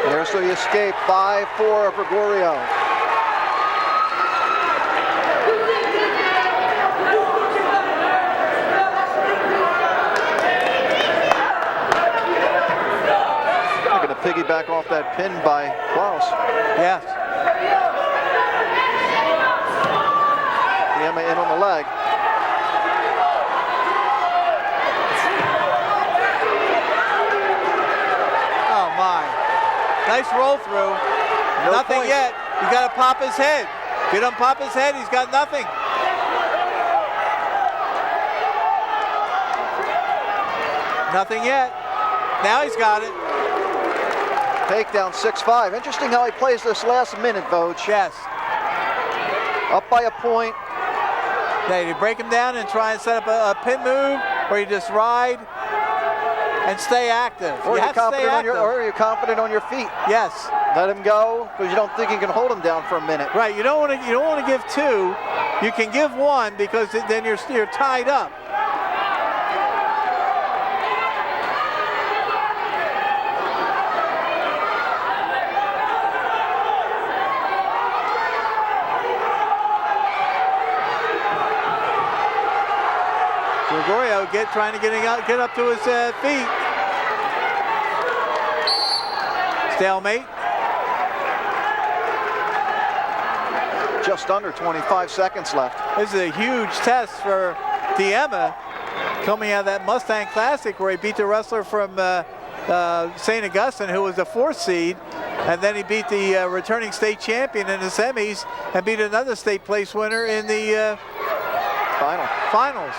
There's the escape, 5-4 Gregorio. They're going to piggyback off that pin by Klaus. Yes. Diemma in on the leg. Nice roll through. No nothing points. yet. You got to pop his head. Get him pop his head. He's got nothing. Nothing yet. Now he's got it. Takedown 6-5. Interesting how he plays this last minute, Vogue. Yes. Up by a point. Now you break him down and try and set up a pin move, or you just ride and stay active. Or you're confident on your feet. Yes. Let him go because you don't think you can hold him down for a minute. Right. You don't want to give 2. You can give 1 because then you're tied up. Gregorio trying to get up to his feet. Stalemate. Just under 25 seconds left. This is a huge test for Diemma coming out of that Mustang Classic where he beat the wrestler from St. Augustine, who was the 4th seed, and then he beat the returning state champion in the semis and beat another state place winner in the finals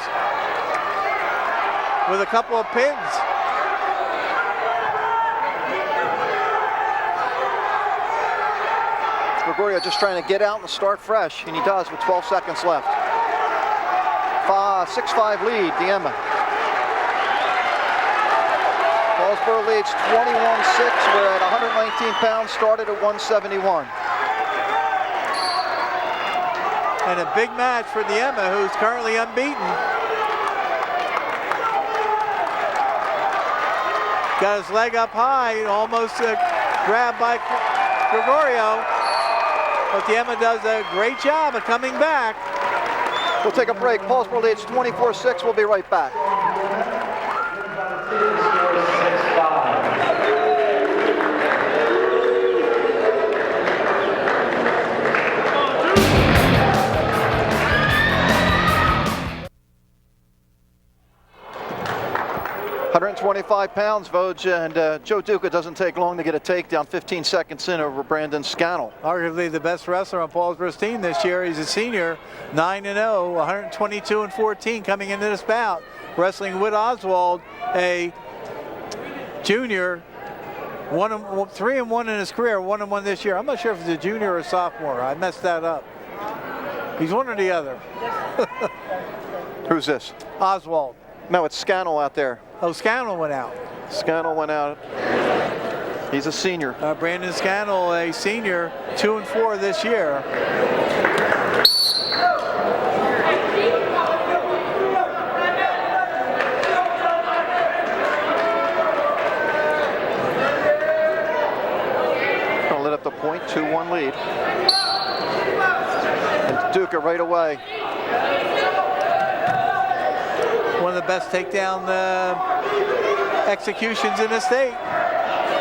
with a couple of pins. Gregorio just trying to get out and start fresh, and he does with 12 seconds left. 6-5 lead, Diemma. Paulsboro leads 21-6. We're at 119 pounds, started at 171. And a big match for Diemma, who's currently unbeaten. Got his leg up high, almost grabbed by Gregorio. But Diemma does a great job of coming back. We'll take a break. Paulsboro leads 24-6. We'll be right back. 125 pounds, Vogue, and Joe Duka doesn't take long to get a takedown, 15 seconds in over Brandon Scanel. Arguably the best wrestler on Paulsboro's team this year. He's a senior, 9-0, 122-14 coming into this bout. Wrestling with Oswald, a junior, 3-1 in his career, 1-1 this year. I'm not sure if he's a junior or a sophomore. I messed that up. He's one or the other. Who's this? Oswald. No, it's Scanel out there. Oh, Scanel went out. Scanel went out. He's a senior. Brandon Scanel, a senior, 2-4 this year. Gonna lit up the point, 2-1 lead. And Duka right away. One of the best takedown executions in the state.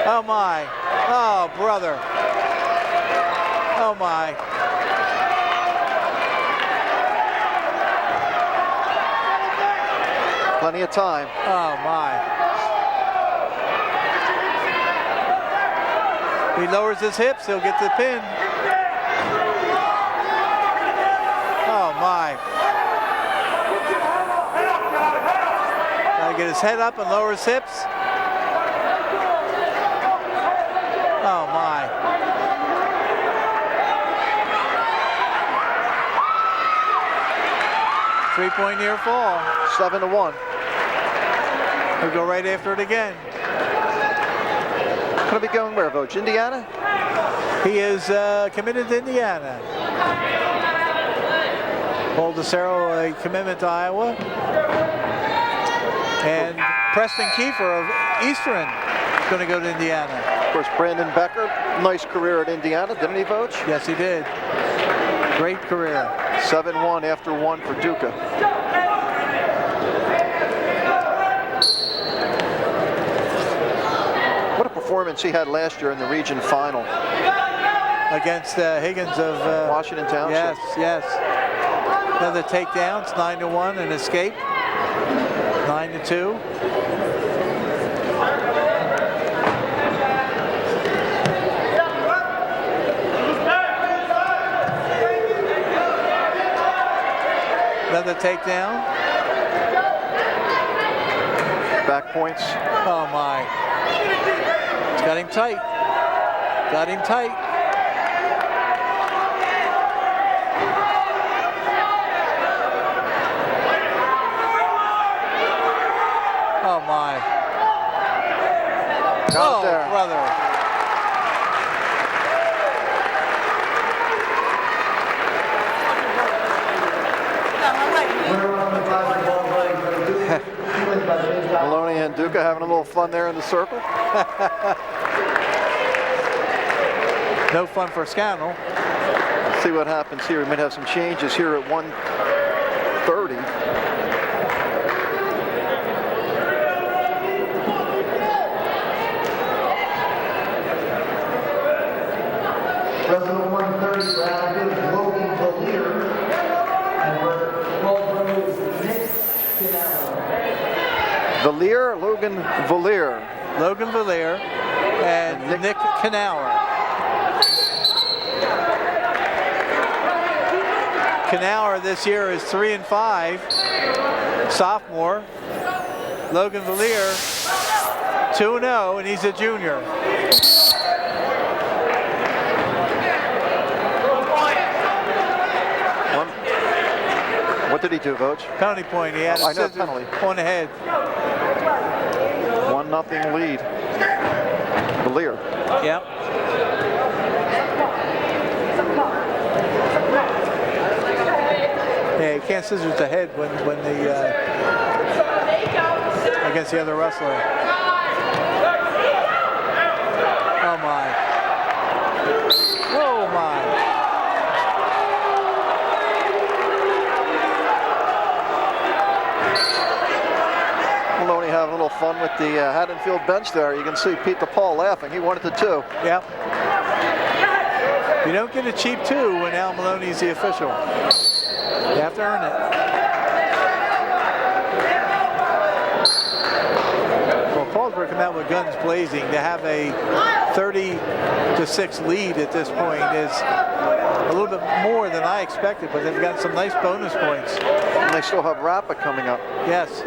Oh my. Oh, brother. Oh, my. Plenty of time. Oh, my. He lowers his hips, he'll get the pin. Oh, my. Gotta get his head up and lower his hips. Oh, my. Three-point near fall. 7-1. He'll go right after it again. Gonna be going where, Vogt? Indiana? He is committed to Indiana. Paul DeCero, a commitment to Iowa. And Preston Kiefer of Eastern is going to go to Indiana. Of course, Brandon Becker, nice career at Indiana, didn't he, Vogt? Yes, he did. Great career. 7-1 after 1 for Duka. What a performance he had last year in the region final. Against Higgins of Washington Township. Yes. Another takedown. It's 9-1, an escape. 9-2. Another takedown. Back points. Oh my. It's got him tight. Got him tight. Oh my. Got it there. Brother. Maloney and Duka having a little fun there in the circle. No fun for Scanel. Let's see what happens here. We might have some changes here at 1:30. Wrestling 130 for Haddonfield, Logan Valier. And for Paulsboro, Nick Canau. Valier, Logan Valier. Logan Valier and Nick Canau. Canau this year is 3-5, sophomore. Logan Valier 2-0, and he's a junior. What did he do, Vogt? Penalty point. He had a scissors penalty on the head. 1-0 lead. Valier. Yep. Yeah, you can't scissors the head when the against the other wrestler. Oh my. Oh my. Maloney having a little fun with the Haddonfield bench there. You can see Pete DePaul laughing. He wanted to too. Yep. You don't get a cheap two when Al Maloney's the official. You have to earn it. Well, Paulsboro come out with guns blazing. To have a 30-6 lead at this point is a little bit more than I expected, but they've got some nice bonus points. And they still have Rappa coming up. Yes.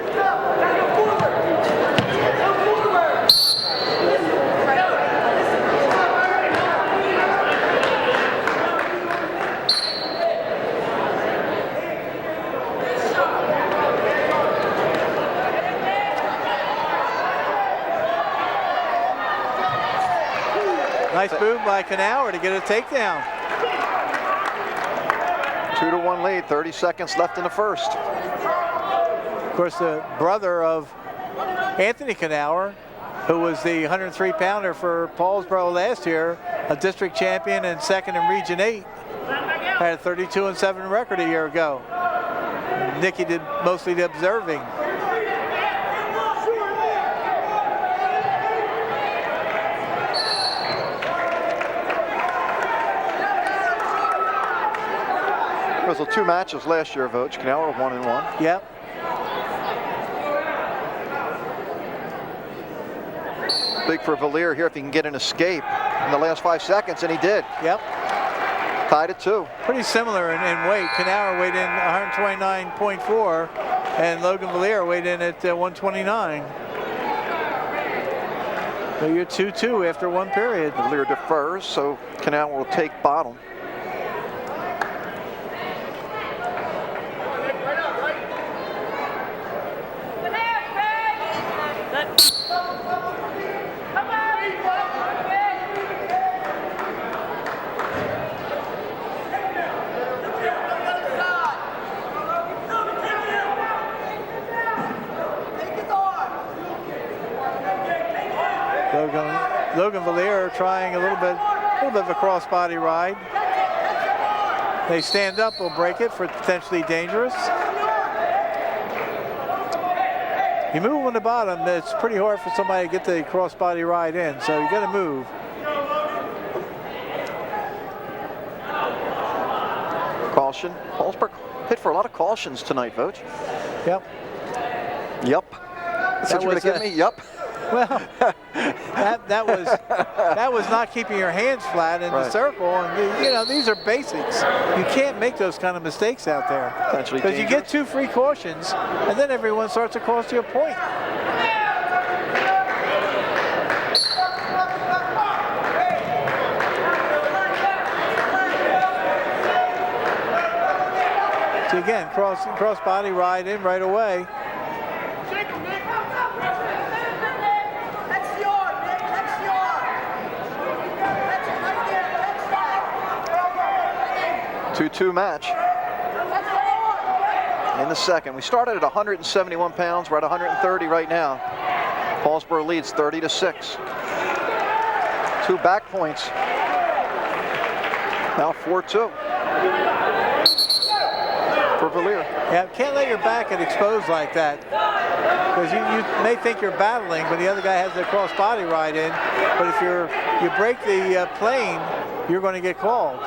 Nice move by Canau to get a takedown. 2-1 lead, 30 seconds left in the first. Of course, the brother of Anthony Canau, who was the 103-pounder for Paulsboro last year, a district champion and second in Region 8, had a 32-7 record a year ago. Nicky did mostly the observing. was the 2 matches last year, Vogt. Canau were 1-1. Yep. Big for Valier here if he can get an escape in the last 5 seconds, and he did. Yep. Tied at 2. Pretty similar in weight. Canau weighed in 129.4, and Logan Valier weighed in at 129. So you're 2-2 after 1 period. Valier defers, so Canau will take bottom. Logan Valier trying a little bit of a crossbody ride. They stand up, will break it for potentially dangerous. You move on the bottom, it's pretty hard for somebody to get the crossbody ride in, so you got to move. Caution. Paulsboro hit for a lot of cautions tonight, Vogt. Yep. Yep. That's what you're going to give me? Yep. Well, that was not keeping your hands flat in the circle, and you know, these are basics. You can't make those kind of mistakes out there because you get 2 free cautions, and then everyone starts to cost you a point. So again, cross body ride in right away. 2-2 match in the second. We started at 171 pounds. We're at 130 right now. Paulsboro leads 30-6. 2 back points. Now 4-2 for Valier. Yeah, can't let your back get exposed like that, because you may think you're battling, but the other guy has the cross body ride in. But if you break the plane, you're going to get called.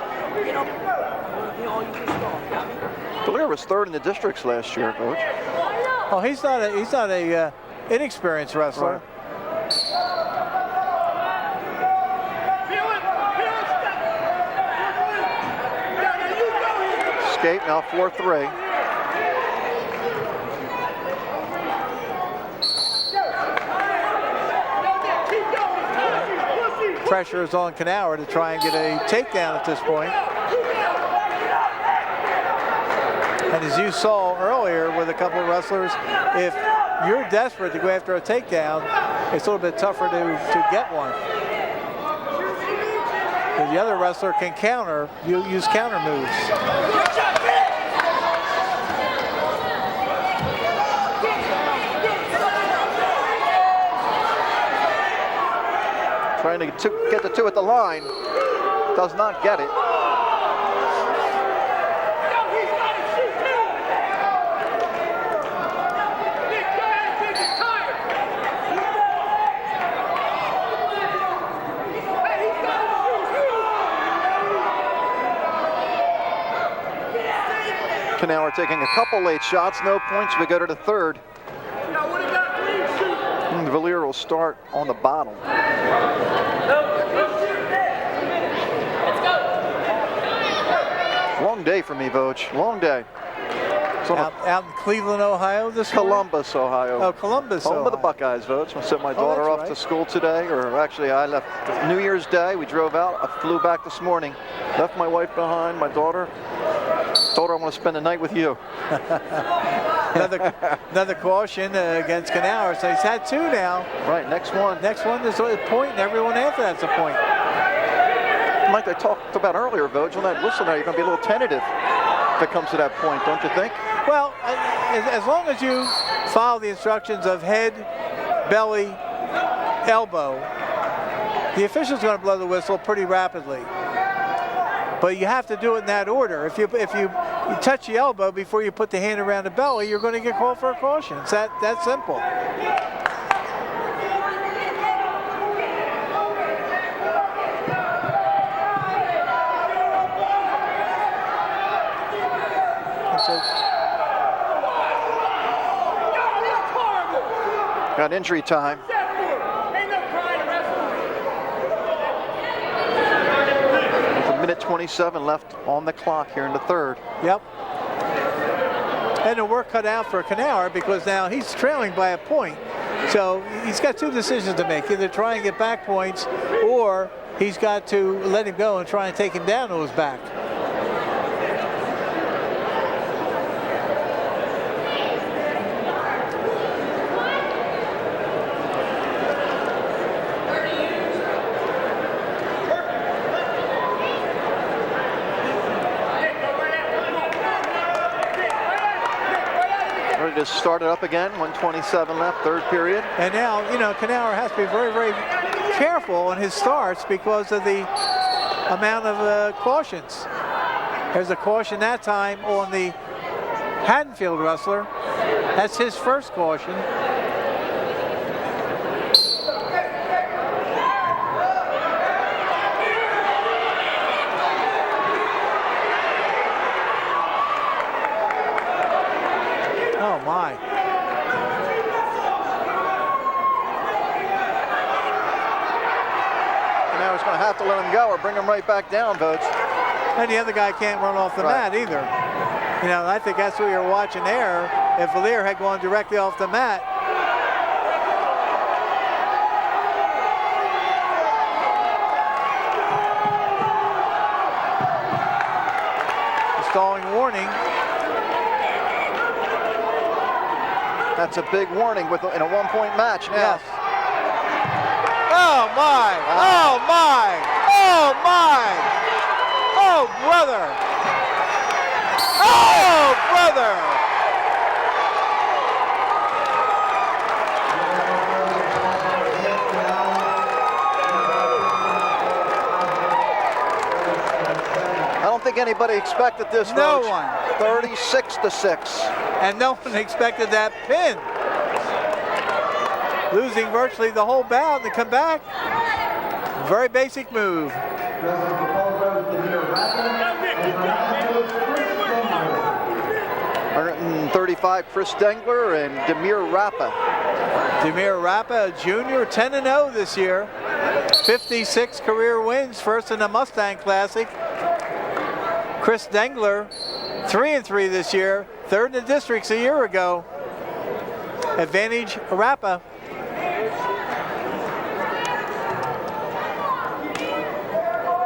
Valier was 3rd in the districts last year, Coach. Oh, he's not a inexperienced wrestler. Right. Escape now 4-3. Pressure is on Canau to try and get a takedown at this point. And as you saw earlier with a couple of wrestlers, if you're desperate to go after a takedown, it's a little bit tougher to get one. If the other wrestler can counter, you'll use counter moves. Trying to get the 2 at the line, does not get it. Canau are taking a couple late shots, no points. We go to the 3rd. And Valier will start on the bottom. Long day for me, Vogt. Long day. So out in Cleveland, Ohio this Columbus, Ohio. Oh, Columbus, Home Ohio. of the Buckeyes, Vogt. I sent my daughter off to school today, or actually I left New Year's Day. We drove out. I flew back this morning. Left my wife behind, my daughter. Told her I want to spend the night with you. Another caution against Canau. So he's had 2 now. Right, next one. Next one is a point, and everyone after that's a point. Like I talked about earlier, Vogt, on that whistle now, you're going to be a little tentative if it comes to that point, don't you think? Well, as long as you follow the instructions of head, belly, elbow, the official's going to blow the whistle pretty rapidly. But you have to do it in that order. If you touch the elbow before you put the hand around the belly, you're going to get called for a caution. It's that simple. Got injury time. With a minute 27 left on the clock here in the third. Yep. And the work cut out for Canau because now he's trailing by a point. So he's got two decisions to make. Either try and get back points or he's got to let him go and try and take him down to his back. To start it up again, 1:27 left, third period. And now, you know, Canau has to be very, very careful on his starts because of the amount of cautions. There's a caution that time on the Haddonfield wrestler. That's his first caution. Oh my. Now he's going to have to let him go or bring him right back down, Votes. And the other guy can't run off the mat either. You know, I think that's what you're watching there. If Valier had gone directly off the mat. Stalling warning. That's a big warning in a one-point match now. Yes. Oh my! Oh my! Oh my! Oh brother! Oh brother! I don't think anybody expected this. No Votes. one. 36-6. And no one expected that pin. Losing virtually the whole bout to come back. Very basic move. 135, Chris Dangler and Rappa. Rappa, a junior, 10-0 this year. 56 career wins, first in the Mustang Classic. Chris Dangler, 3-3 this year, third in the districts a year ago. Advantage Rappa.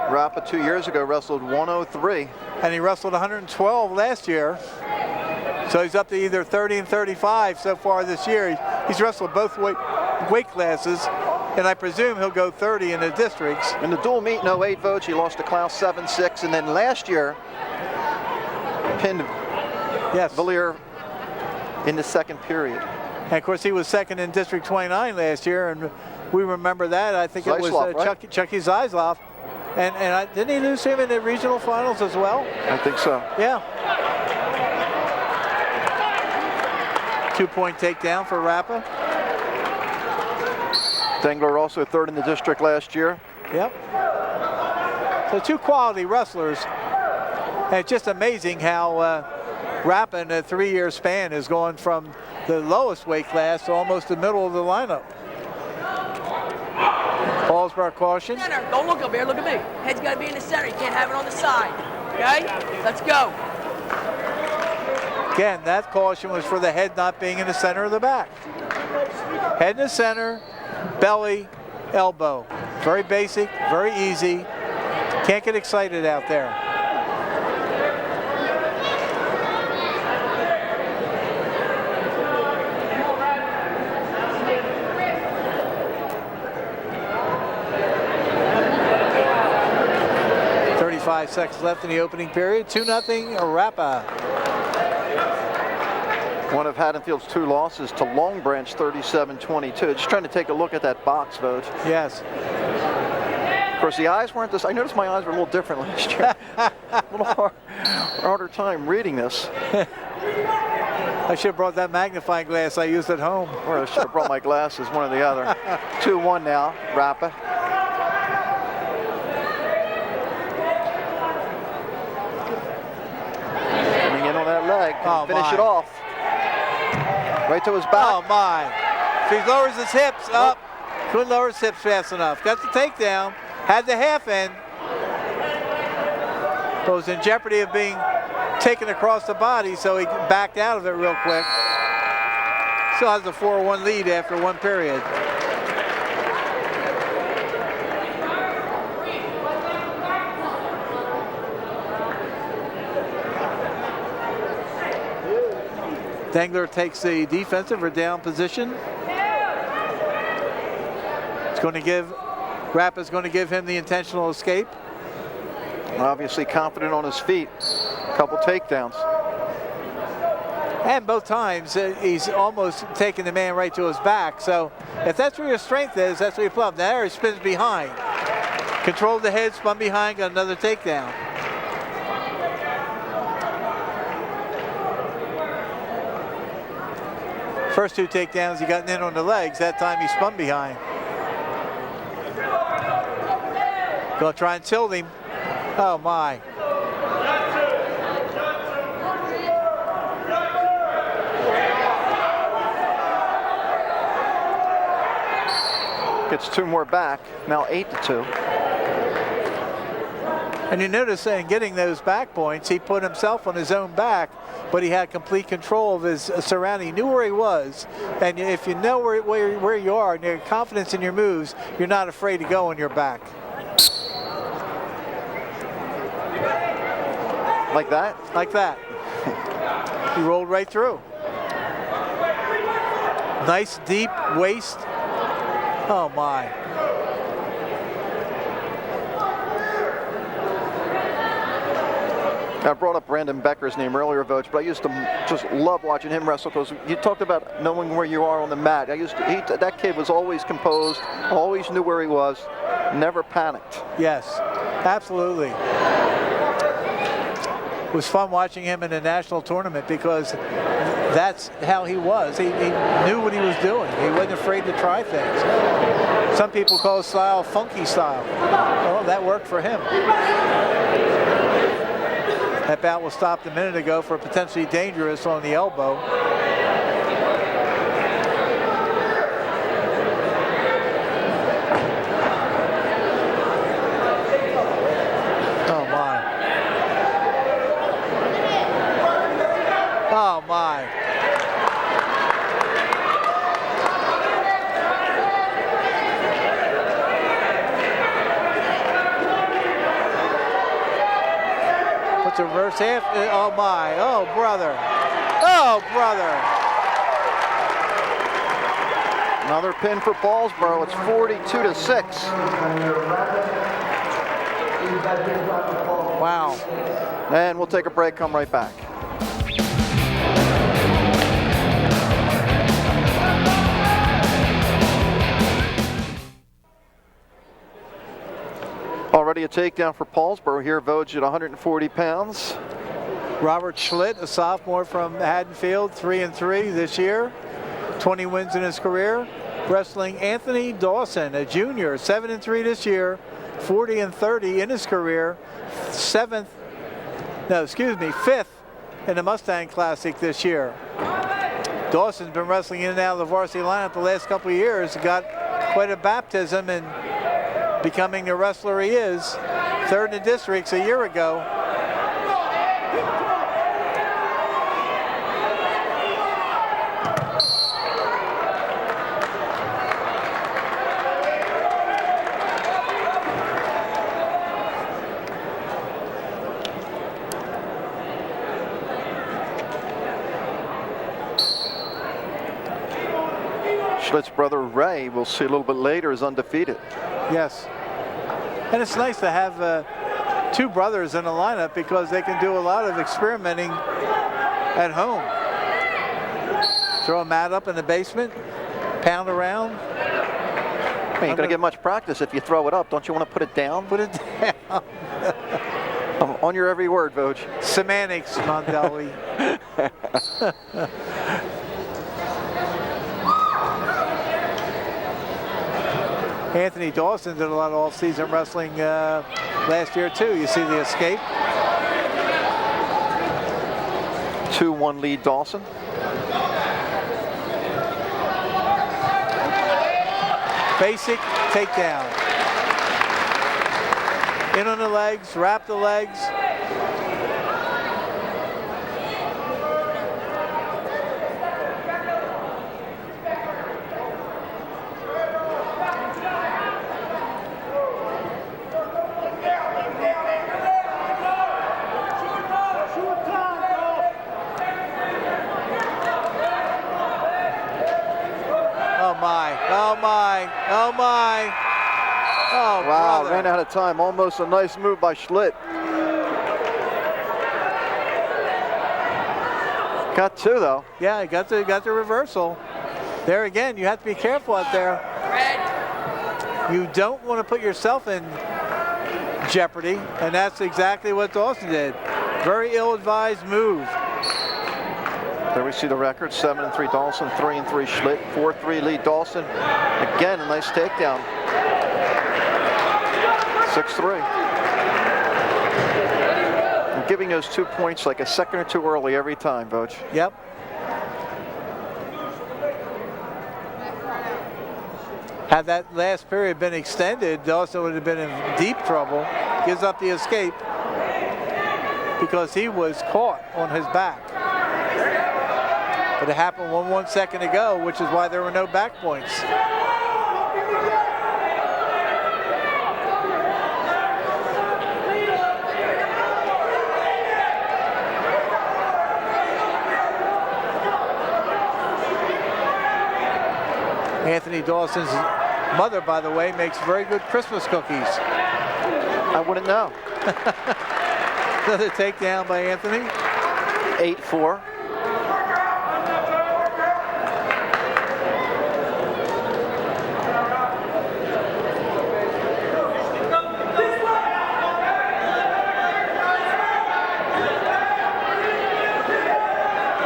Rappa 2 years ago wrestled 103. And he wrestled 112 last year. So he's up to either 30 and 35 so far this year. He's wrestled both weight classes, and I presume he'll go 30 in the districts. In the dual meet in 08 Votes, he lost to Klaus 7-6, and then last year pinned Valier in the second period. And of course, he was second in District 29 last year, and we remember that. I think it was right? Chucky Zeisloff. And didn't he lose him in the regional finals as well? I think so. Yeah. 2-point takedown for Rappa. Dangler also third in the district last year. Yep. So two quality wrestlers. And it's just amazing how Rappa in a 3-year span has gone from the lowest weight class to almost the middle of the lineup. Paulsboro caution. Center. Don't look up here. Look at me. Head's got to be in the center. You can't have it on the side. Okay? Let's go. Again, that caution was for the head not being in the center of the back. Head in the center, belly, elbow. Very basic, very easy. Can't get excited out there. .5 seconds left in the opening period. 2-0 Rappa. One of Haddonfield's 2 losses to Long Branch, 37-22. Just trying to take a look at that box, Vote. Yes. Of course, the eyes weren't this. I noticed my eyes were a little different last year. A little harder time reading this. I should have brought that magnifying glass I used at home. Or I should have brought my glasses, one or the other. 2-1 now, Rappa. Coming in on that leg, finish it off. Right to his back. Oh my. If he lowers his hips up, couldn't lower his hips fast enough. Got the takedown, had the half end, but was in jeopardy of being taken across the body, so he backed out of it real quick. Still has a 4-1 lead after one period. Dangler takes the defensive or down position. It's going to give, Rappa's going to give him the intentional escape. Obviously confident on his feet. Couple takedowns. And both times he's almost taking the man right to his back. So if that's where your strength is, that's where you play up. There he spins behind. Controlled the head, spun behind, got another takedown. First two takedowns, he got in on the legs. That time he spun behind. Gonna try and tilt him. Oh my. Gets two more back, now 8-2. And you notice that in getting those back points, he put himself on his own back, but he had complete control of his surrounding. He knew where he was, and if you know where you are and you have confidence in your moves, you're not afraid to go on your back. Like that? Like that. He rolled right through. Nice deep waist. Oh my. I brought up Brandon Becker's name earlier, Vogt, but I used to just love watching him wrestle because you talked about knowing where you are on the mat. That kid was always composed, always knew where he was, never panicked. Yes, absolutely. It was fun watching him in a national tournament because that's how he was. He knew what he was doing. He wasn't afraid to try things. Some people call his style funky style. Well, that worked for him. That bout was stopped a minute ago for potentially dangerous on the elbow. Oh my. Oh my. What's a reverse half? Oh my. Oh brother. Oh brother. Another pin for Paulsboro. It's 42-6. Wow. And we'll take a break, come right back. Already a takedown for Paulsboro here, Vogt at 140 pounds. Robert Schlitt, a sophomore from Haddonfield, 3-3 this year, 20 wins in his career. Wrestling Anthony Dawson, a junior, 7-3 this year, 40-30 in his career, fifth in the Mustang Classic this year. Dawson's been wrestling in and out of the varsity lineup the last couple of years, got quite a baptism in becoming the wrestler he is. Third in the districts a year ago. Schlitt's brother Ray, we'll see a little bit later, is undefeated. Yes. And it's nice to have two brothers in the lineup because they can do a lot of experimenting at home. Throw a mat up in the basement, pound around. Man, you're going to get much practice if you throw it up. Don't you want to put it down? Put it down. On your every word, Vogt. Semantics, Mondelli. Anthony Dawson did a lot of off-season wrestling last year too. You see the escape. 2-1 lead Dawson. Basic takedown. In on the legs, wrap the legs. Oh my. Oh, wow, brother. ran out of time. Almost a nice move by Schlitt. Got two, though. Yeah, he got the reversal. There again, you have to be careful out there. Red. You don't want to put yourself in jeopardy, and that's exactly what Dawson did. Very ill-advised move. There we see the record, 7-3 Dawson, 3-3 Schlitt, 4-3 lead Dawson. Again, a nice takedown. 6-3. And giving those 2 points like a second or two early every time, Vog. Yep. Had that last period been extended, Dawson would have been in deep trouble. Gives up the escape because he was caught on his back. But it happened 1 second ago, which is why there were no back points. Anthony Dawson's mother, by the way, makes very good Christmas cookies. I wouldn't know. Another takedown by Anthony. 8-4.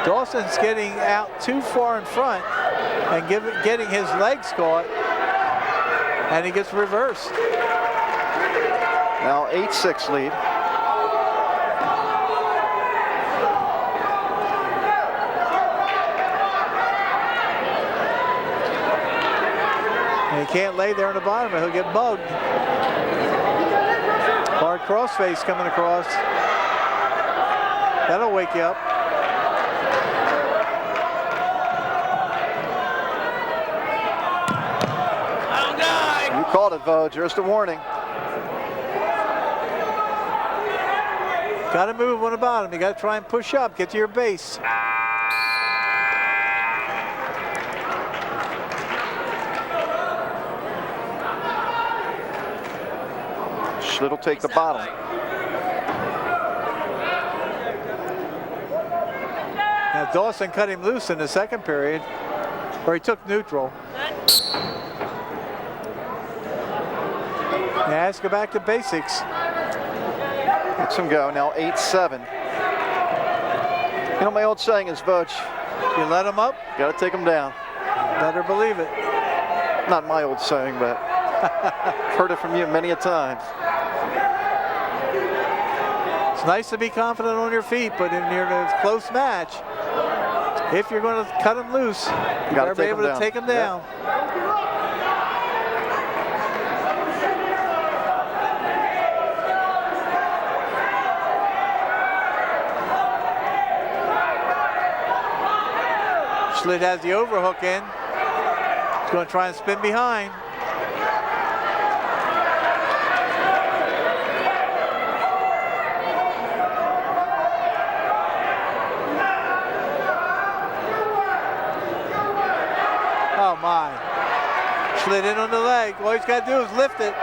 Dawson's getting out too far in front and getting his legs caught, and he gets reversed. Now 8-6 lead. And he can't lay there on the bottom or he'll get bugged. Hard crossface coming across. That'll wake you up. You called it, Vog. Just a warning. Got to move on the bottom. You got to try and push up, get to your base. Schlitt will take the bottom. Now Dawson cut him loose in the second period, or he took neutral. Yeah, let's go back to basics. Let's him go. Now 8-7. You know, my old saying is, Vog, You let him up, got to take him down. better believe it. Not my old saying, but I've heard it from you many a time. It's nice to be confident on your feet, but in a close match, if you're going to cut him loose, you better be able to take him down. Schlitt has the overhook in. He's going to try and spin behind. Oh my. Schlitt in on the leg. All he's got to do is lift it.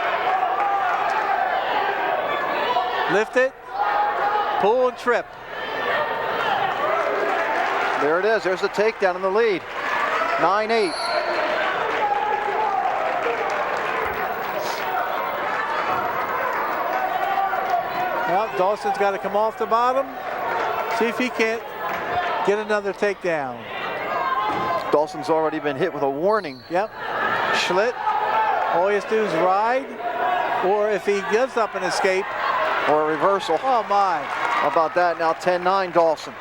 Lift it, pull and trip. There it is. There's the takedown in the lead. 9-8. Well, Dawson's got to come off the bottom. See if he can't get another takedown. Dawson's already been hit with a warning. Yep. Schlitt, all he has to do is ride, or if he gives up an escape. Or a reversal. Oh my. How about that? Now 10-9 Dawson.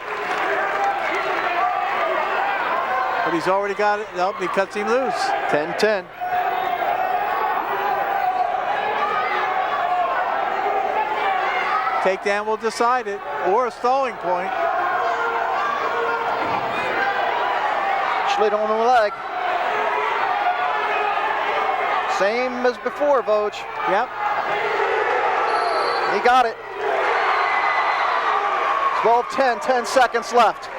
But he's already got it. Nope, he cuts him loose. 10-10. Takedown will decide it, or a stalling point. Schlitt on the leg. Same as before, Vog. Yep. He got it. 12-10, 10 seconds left.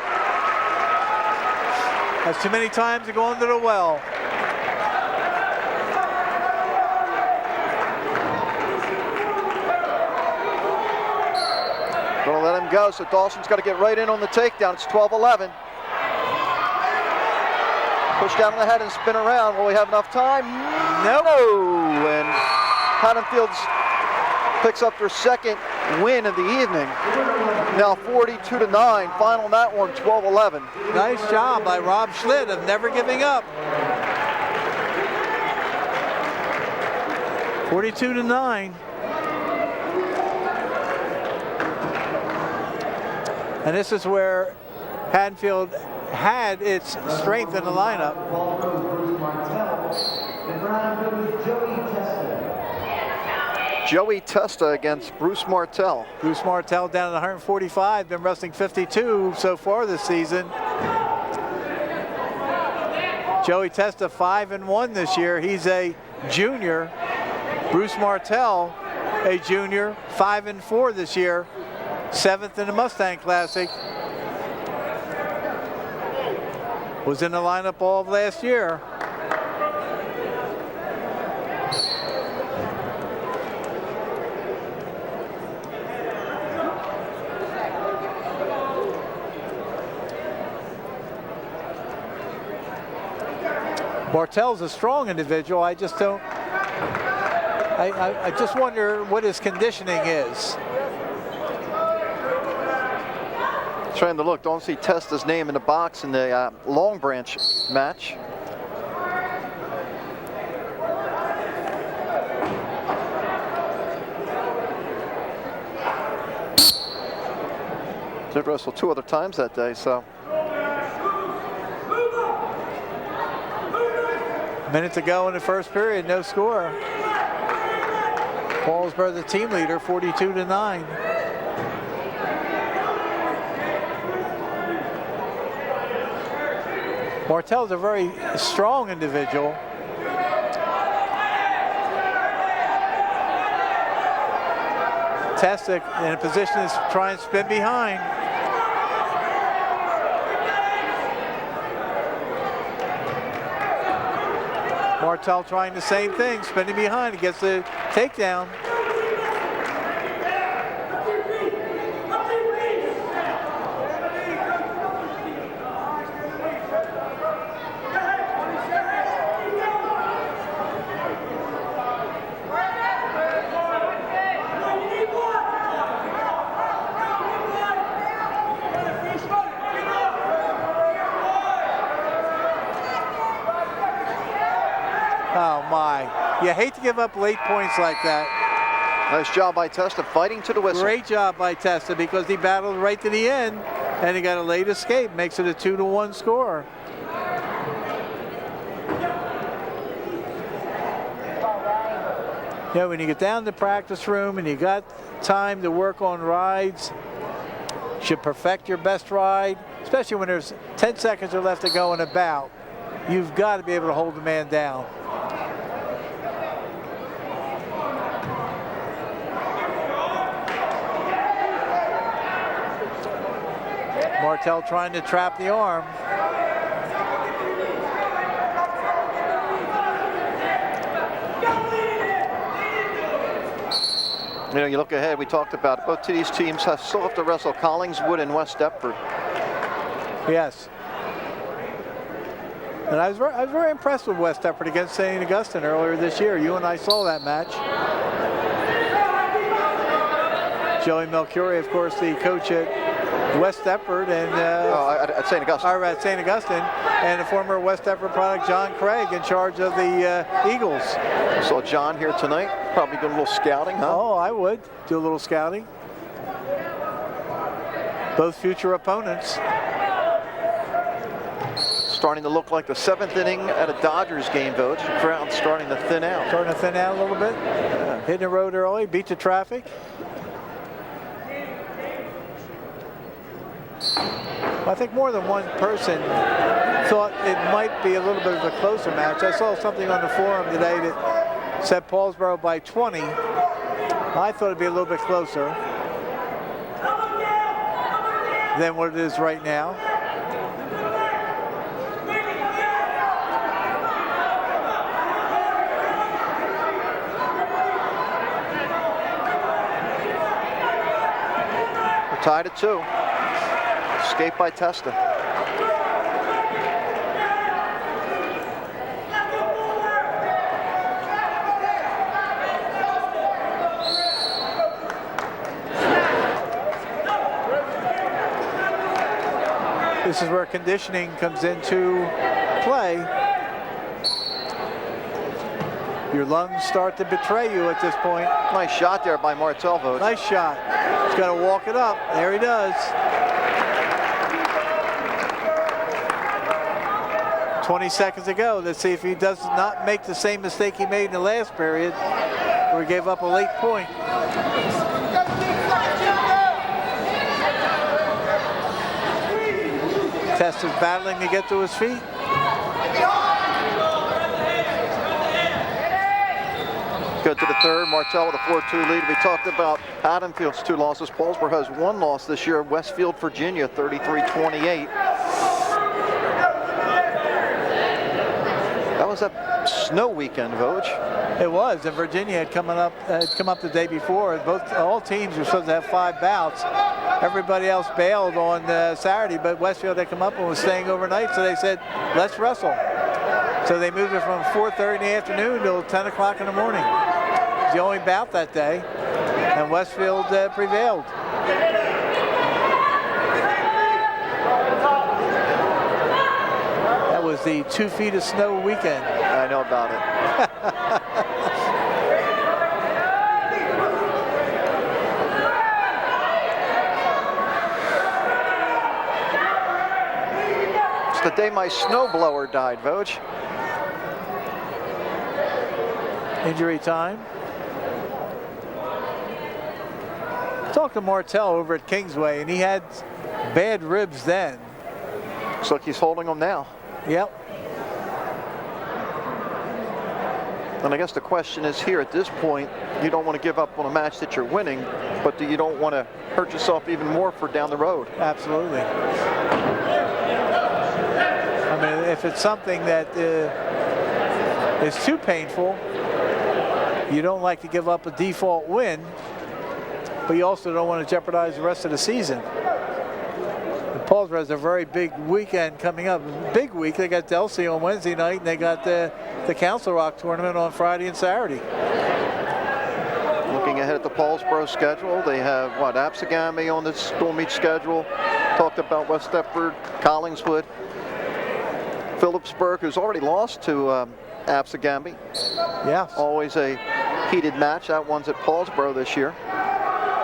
That's too many times to go into the well. Gonna let him go, so Dawson's got to get right in on the takedown. It's 12-11. Push down on the head and spin around. Will we have enough time? No. And Haddonfield picks up their second win of the evening. Now 42-9. Final on that one, 12-11. Nice job by Rob Schlitt of never giving up. 42-9. And this is where Haddonfield had its strength in the lineup. Joey Testa against Bruce Martell. Bruce Martell down at 145, been wrestling 52 so far this season. Joey Testa 5-1 this year. He's a junior. Bruce Martell, a junior, 5-4 this year. 7th in the Mustang Classic. Was in the lineup all of last year. Martell's a strong individual. I just don't. I just wonder what his conditioning is. Trying to look, don't see Testa's name in the box in the Long Branch match. Did wrestle 2 other times that day, so. Minute to go in the first period, no score. Paulsboro, the team leader, 42-9. Martell's a very strong individual. Testa in a position to try and spin behind. Martell trying the same thing, spinning behind, he gets the takedown. Oh my, you hate to give up late points like that. Nice job by Testa, fighting to the whistle. Great job by Testa because he battled right to the end and he got a late escape, makes it a 2-1 score. Yeah, when you get down to the practice room and you got time to work on rides, you should perfect your best ride, especially when there's 10 seconds or left to go in a bout. You've got to be able to hold the man down. Martell trying to trap the arm. You know, you look ahead, we talked about it. Both of these teams still have to wrestle Collingswood and West Deptford. Yes. And I was very impressed with West Deptford against St. Augustine earlier this year. You and I saw that match. Joey Melchiori, of course, the coach at West Deptford and at St. Augustine. At St. Augustine, and a former West Deptford product, John Craig, in charge of the Eagles. I saw John here tonight. Probably doing a little scouting, huh? Oh, I would do a little scouting. Both future opponents. Starting to look like the 7th inning at a Dodgers game, though. The crowd starting to thin out. Starting to thin out a little bit. Yeah. Hitting the road early, beat the traffic. I think more than one person thought it might be a little bit of a closer match. I saw something on the forum today that said Paulsboro by 20. I thought it'd be a little bit closer than what it is right now. We're tied at 2. Escape by Testa. This is where conditioning comes into play. Your lungs start to betray you at this point. Nice shot there by Martell, Vogt. Nice shot. He's got to walk it up. There he does. 20 seconds to go. Let's see if he does not make the same mistake he made in the last period, where he gave up a late point. Testa's battling to get to his feet. Go to the third. Martell with a 4-2 lead. We talked about Haddonfield's 2 losses. Paulsboro has 1 loss this year. Westfield, Virginia, 33-28. That was a snow weekend, Vogt. It was, and Virginia had come up the day before. All teams were supposed to have 5 bouts. Everybody else bailed on Saturday, but Westfield had come up and was staying overnight, so they said, let's wrestle. So they moved it from 4:30 in the afternoon till 10 o'clock in the morning. It was the only bout that day, and Westfield prevailed. That was the 2 feet of snow weekend. I know about it. It's the day my snowblower died, Vogt. Injury time. Talked to Martell over at Kingsway, and he had bad ribs then. Looks like he's holding them now. Yep. And I guess the question is here at this point, you don't want to give up on a match that you're winning, but you don't want to hurt yourself even more for down the road. Absolutely. I mean, if it's something that is too painful, you don't like to give up a default win, but you also don't want to jeopardize the rest of the season. Paulsboro has a very big weekend coming up. Big week. They got Delsey on Wednesday night, and they got the Council Rock tournament on Friday and Saturday. Looking ahead at the Paulsboro schedule, they have Absegami on the school meet schedule. Talked about West Stepford, Collingswood, Phillipsburg, who's already lost to Absegami. Yeah. Always a heated match. That one's at Paulsboro this year.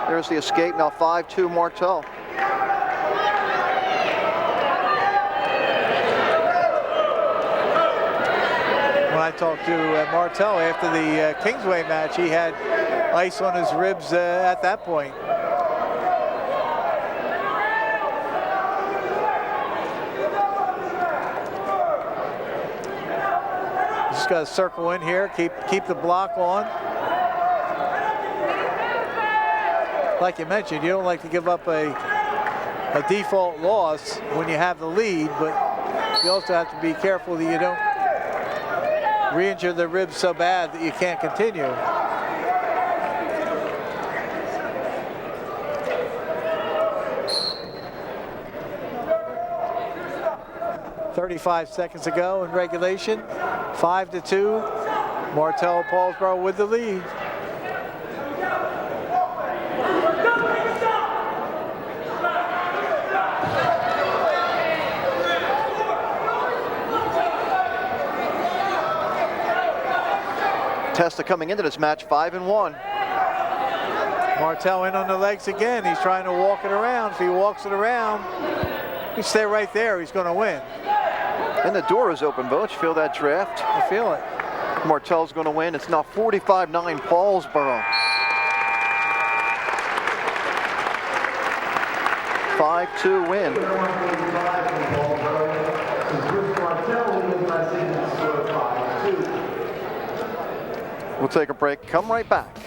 There's the escape now, 5-2 Martell. When I talked to Martell after the Kingsway match, he had ice on his ribs at that point. Just got to circle in here, keep the block on. Like you mentioned, you don't like to give up a default loss when you have the lead, but you also have to be careful that you don't re-injure the ribs so bad that you can't continue. .35 seconds to go in regulation. 5-2. Martell Paulsboro with the lead. Testa coming into this match 5-1. Martell in on the legs again. He's trying to walk it around. If he walks it around, he stay right there, he's going to win. And the door is open, Vogt. Feel that draft? I feel it. Martell's going to win. It's now 45-9 Paulsboro. 5-2 win. We'll take a break, come right back.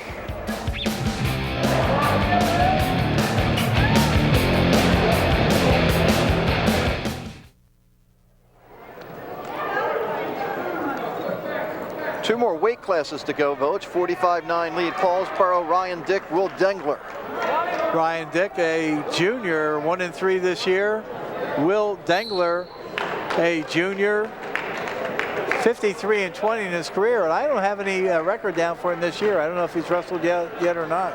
Two more weight classes to go, Village. 45-9 lead Paulsboro, Ryan Dick, Will Dangler. Ryan Dick, a junior, 1-3 this year. Will Dangler, a junior, 53-20 in his career. And I don't have any record down for him this year. I don't know if he's wrestled yet or not.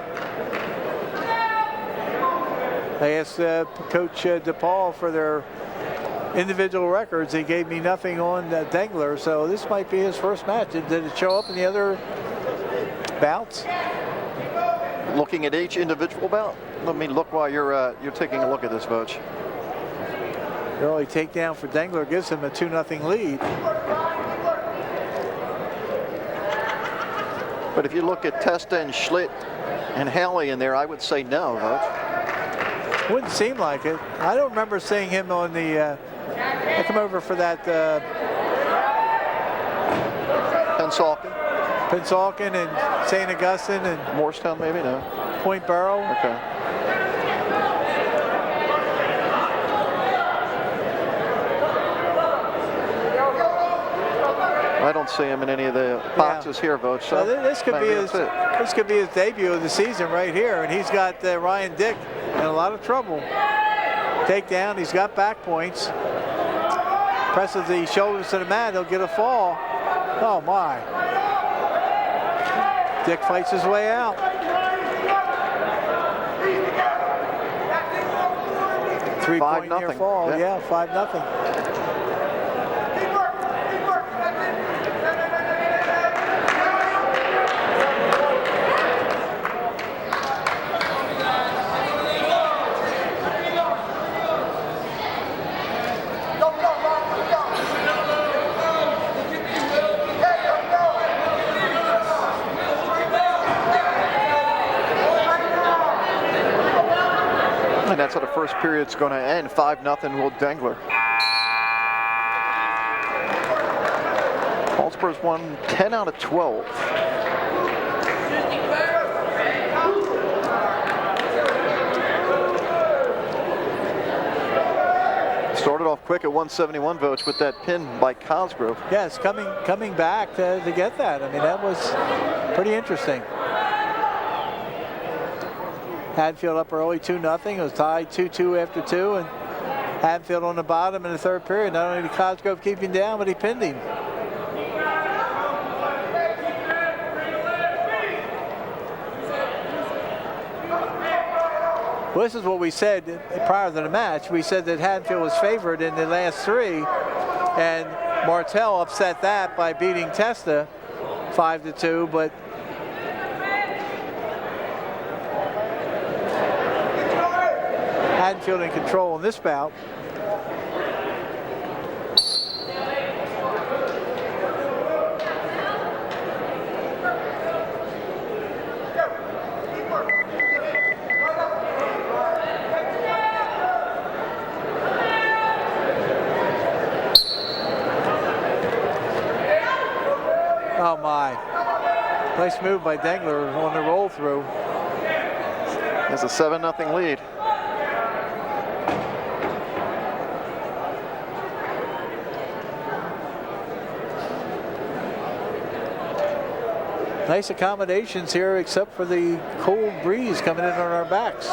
I asked Coach DePaul for their individual records. He gave me nothing on Dangler, so this might be his first match. Did it show up in the other bouts? Looking at each individual bout. Let me look while you're taking a look at this, Voch. Early takedown for Dangler gives him a 2-0 lead. But if you look at Testa and Schlitt and Hale in there, I would say no, Voch. Wouldn't seem like it. I don't remember seeing him on the I come over for that Pensalkin and St. Augustine and Morristown, maybe? No. Point Barrow. Okay. I don't see him in any of the boxes here, Voch. So this could be his debut of the season right here, and he's got Ryan Dick in a lot of trouble. Takedown. He's got back points. Presses the shoulders to the mat, he'll get a fall. Oh my. Dick fights his way out. 3-point near fall, yeah, 5-0. And that's how the first period's going to end. 5-0 Will Dangler. Paulsboro's won 10 out of 12. Started off quick at 171 votes with that pin by Cosgrove. Yes, coming back to get that. I mean, that was pretty interesting. Haddonfield up early 2-0. It was tied 2-2 after 2, and Haddonfield on the bottom in the third period. Not only did Cosgrove keep him down, but he pinned him. Well, this is what we said prior to the match. We said that Haddonfield was favored in the last three, and Martell upset that by beating Testa 5-2, but Haddonfield in control in this bout. Oh my. Nice move by Dangler on the roll through. It's a 7-0 lead. Nice accommodations here, except for the cold breeze coming in on our backs.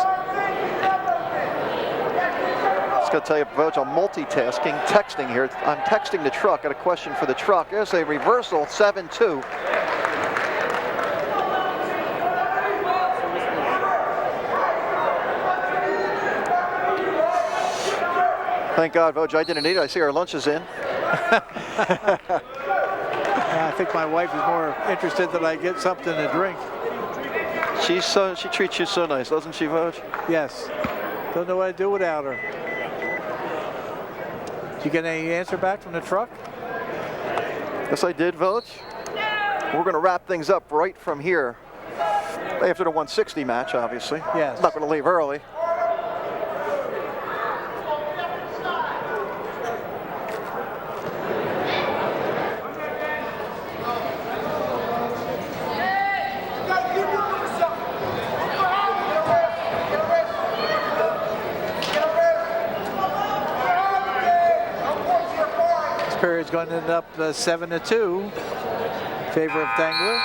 Just got to tell you, Voch, I'm multitasking, texting here. I'm texting the truck. Got a question for the truck. There's a reversal, 7-2. Thank God, Voch, I didn't eat it. I see our lunch is in. I think my wife is more interested that I get something to drink. She treats you so nice, doesn't she, Voch? Yes. Don't know what to do without her. Did you get any answer back from the truck? Yes, I did, Voch. We're going to wrap things up right from here. After the 160 match, obviously. Yes. Not going to leave early. period's going to end up 7-2 in favor of Dangler.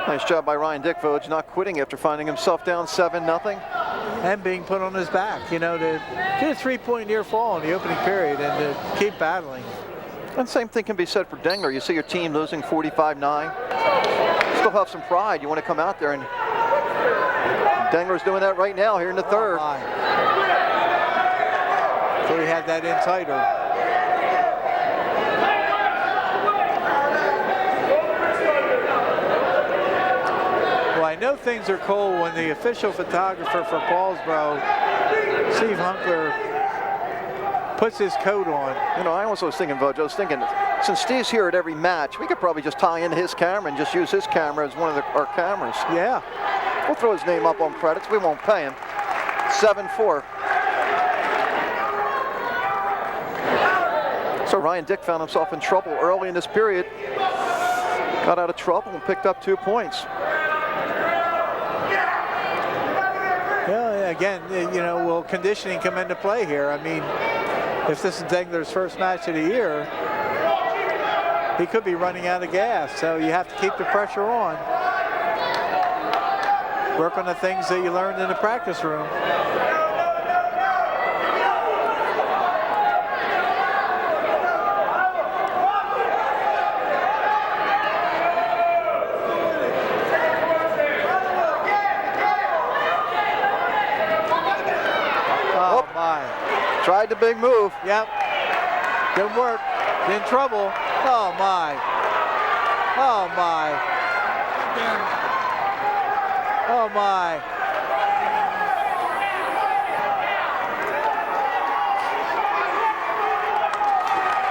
Nice job by Ryan Dickvoge, not quitting after finding himself down 7-0. And being put on his back, you know, to get a 3-point near fall in the opening period and to keep battling. And same thing can be said for Dangler. You see your team losing 45-9. Still have some pride. You want to come out there, and Dangler's doing that right now here in the third. So he had that in tighter. Well, I know things are cold when the official photographer for Paulsboro, Steve Hunkler, puts his coat on. You know, I also was thinking, Voj, I was thinking, since Steve's here at every match, we could probably just tie in his camera and just use his camera as one of our cameras. Yeah. We'll throw his name up on credits. We won't pay him. 7-4. So Ryan Dick found himself in trouble early in this period. Got out of trouble and picked up 2 points. Yeah, again, you know, will conditioning come into play here? I mean, if this is Dangler's first match of the year, he could be running out of gas. So you have to keep the pressure on. Work on the things that you learned in the practice room. Tried the big move. Yep. Didn't work. In trouble. Oh my. Oh my. Oh my.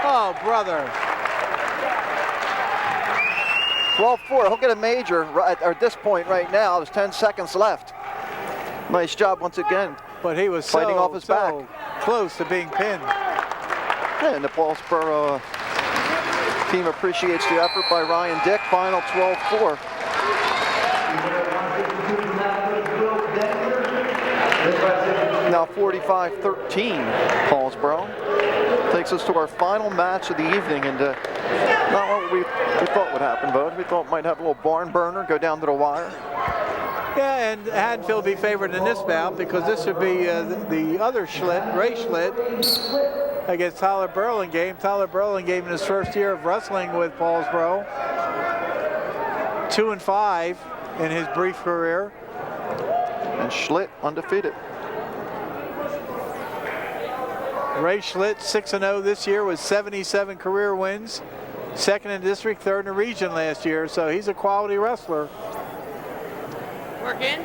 Oh brother. 12-4. He'll get a major at this point right now. There's 10 seconds left. Nice job once again. But he was fighting off his back. Close to being pinned. And the Paulsboro team appreciates the effort by Ryan Dick. Final 12-4. Now 45-13, Paulsboro. Takes us to our final match of the evening, and not what we thought would happen, Bud. We thought might have a little barn burner, go down to the wire. Yeah, and Haddonfield be favored in this bout because this would be the other Schlitt, Ray Schlitt, against Tyler Berlingame. Tyler Berlingame in his first year of wrestling with Paulsboro. 2-5 in his brief career. And Schlitt undefeated. Ray Schlitt 6-0 this year with 77 career wins. Second in district, third in the region last year, so he's a quality wrestler. Working.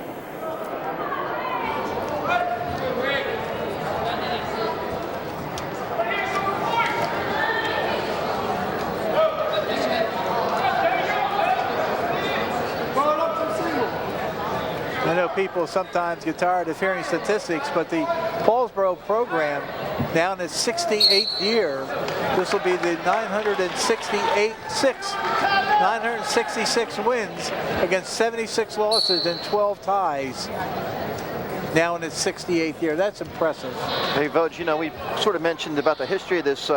I know people sometimes get tired of hearing statistics, but the Paulsboro program now in its 68th year, this will be the 966 wins against 76 losses and 12 ties. Now in its 68th year. That's impressive. Hey, Voj, you know, we sort of mentioned about the history of this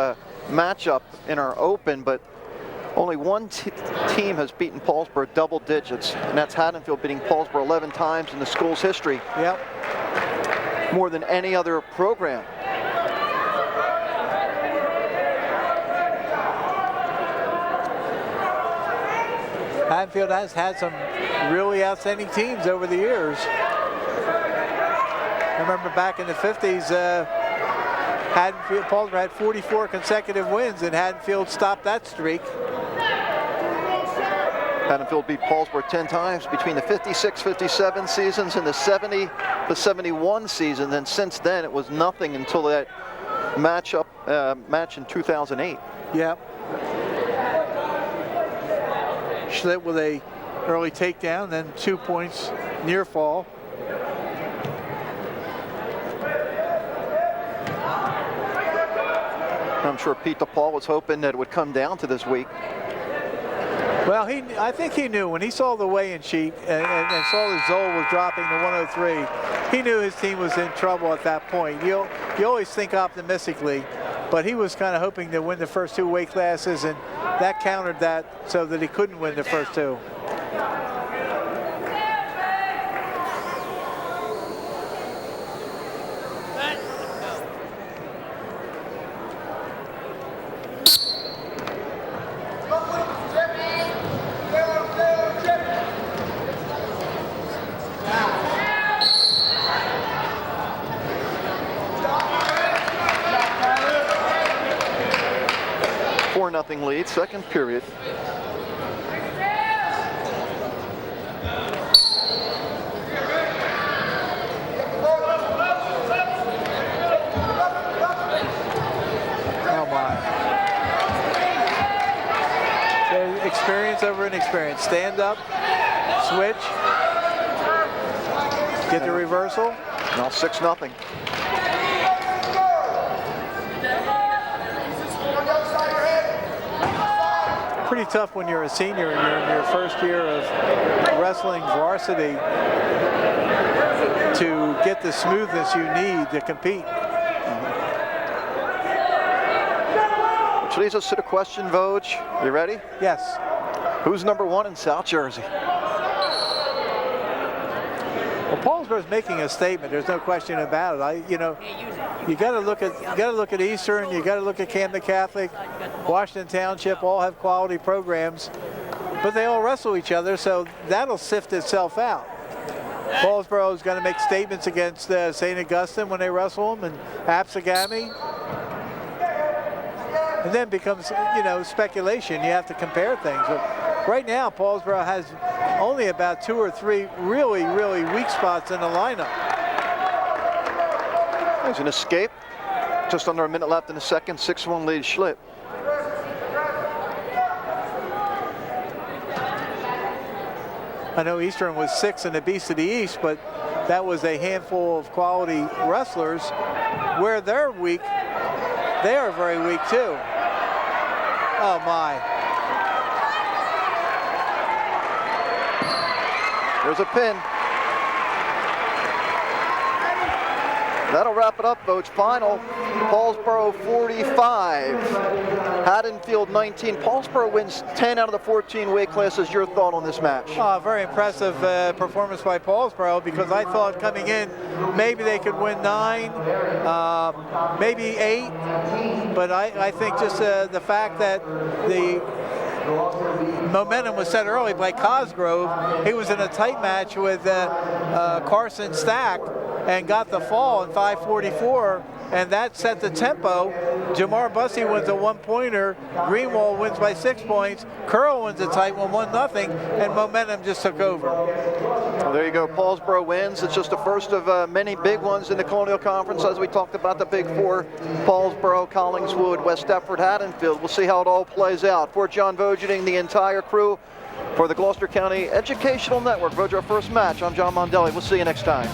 matchup in our open, but only one team has beaten Paulsboro double digits, and that's Haddonfield beating Paulsboro 11 times in the school's history. Yep. More than any other program. Haddonfield has had some really outstanding teams over the years. I remember back in the 50s, Paulsboro had 44 consecutive wins, and Haddonfield stopped that streak. Haddonfield beat Paulsboro 10 times between the 56-57 seasons and the 70-71 season. Then since then, it was nothing until that match in 2008. Yep. Schlitt with a early takedown, then 2 points near fall. I'm sure Pete DePaul was hoping that it would come down to this week. Well, I think he knew when he saw the weigh-in sheet and saw that Zold was dropping to 103, he knew his team was in trouble at that point. You always think optimistically, but he was kind of hoping to win the first 2 weight classes, and that countered that so that he couldn't win the first 2. Nothing lead, second period. Oh my. So experience over inexperience. Stand up, switch, get the reversal. Now 6-0. Pretty tough when you're a senior and you're in your first year of wrestling varsity to get the smoothness you need to compete. Which leads us to the question, Voj. You ready? Yes. Who's number 1 in South Jersey? Well, Paulsboro's making a statement. There's no question about it. You got to look at Eastern. You got to look at Camden Catholic, Washington Township. All have quality programs, but they all wrestle each other, so that'll sift itself out. Paulsboro is going to make statements against St. Augustine when they wrestle them, and Absegami. And then becomes, speculation. You have to compare things. But right now, Paulsboro has only about 2 or 3 really, really weak spots in the lineup. There's an escape. Just under a minute left in the second. 6-1 lead Schlitt. I know Eastern was 6 in the Beast of the East, but that was a handful of quality wrestlers. Where they're weak, they are very weak too. Oh my. There's a pin. That'll wrap it up, Voj. Final, Paulsboro 45, Haddonfield 19. Paulsboro wins 10 out of the 14 weight classes. Your thought on this match? Very impressive performance by Paulsboro, because I thought coming in maybe they could win 9, maybe 8, but I think just the fact that the momentum was set early by Cosgrove. He was in a tight match with Carson Stack and got the fall in 5:44, and that set the tempo. Jamar Bussey wins a 1-pointer. Greenwald wins by 6 points. Curl wins a tight one, 1-0, and momentum just took over. Well, there you go. Paulsboro wins. It's just the first of many big ones in the Colonial Conference, as we talked about the Big Four: Paulsboro, Collingswood, West Deptford, Haddonfield. We'll see how it all plays out. For John Vogeding, the entire crew, for the Gloucester County Educational Network, Voj, our first match. I'm John Mondelli. We'll see you next time.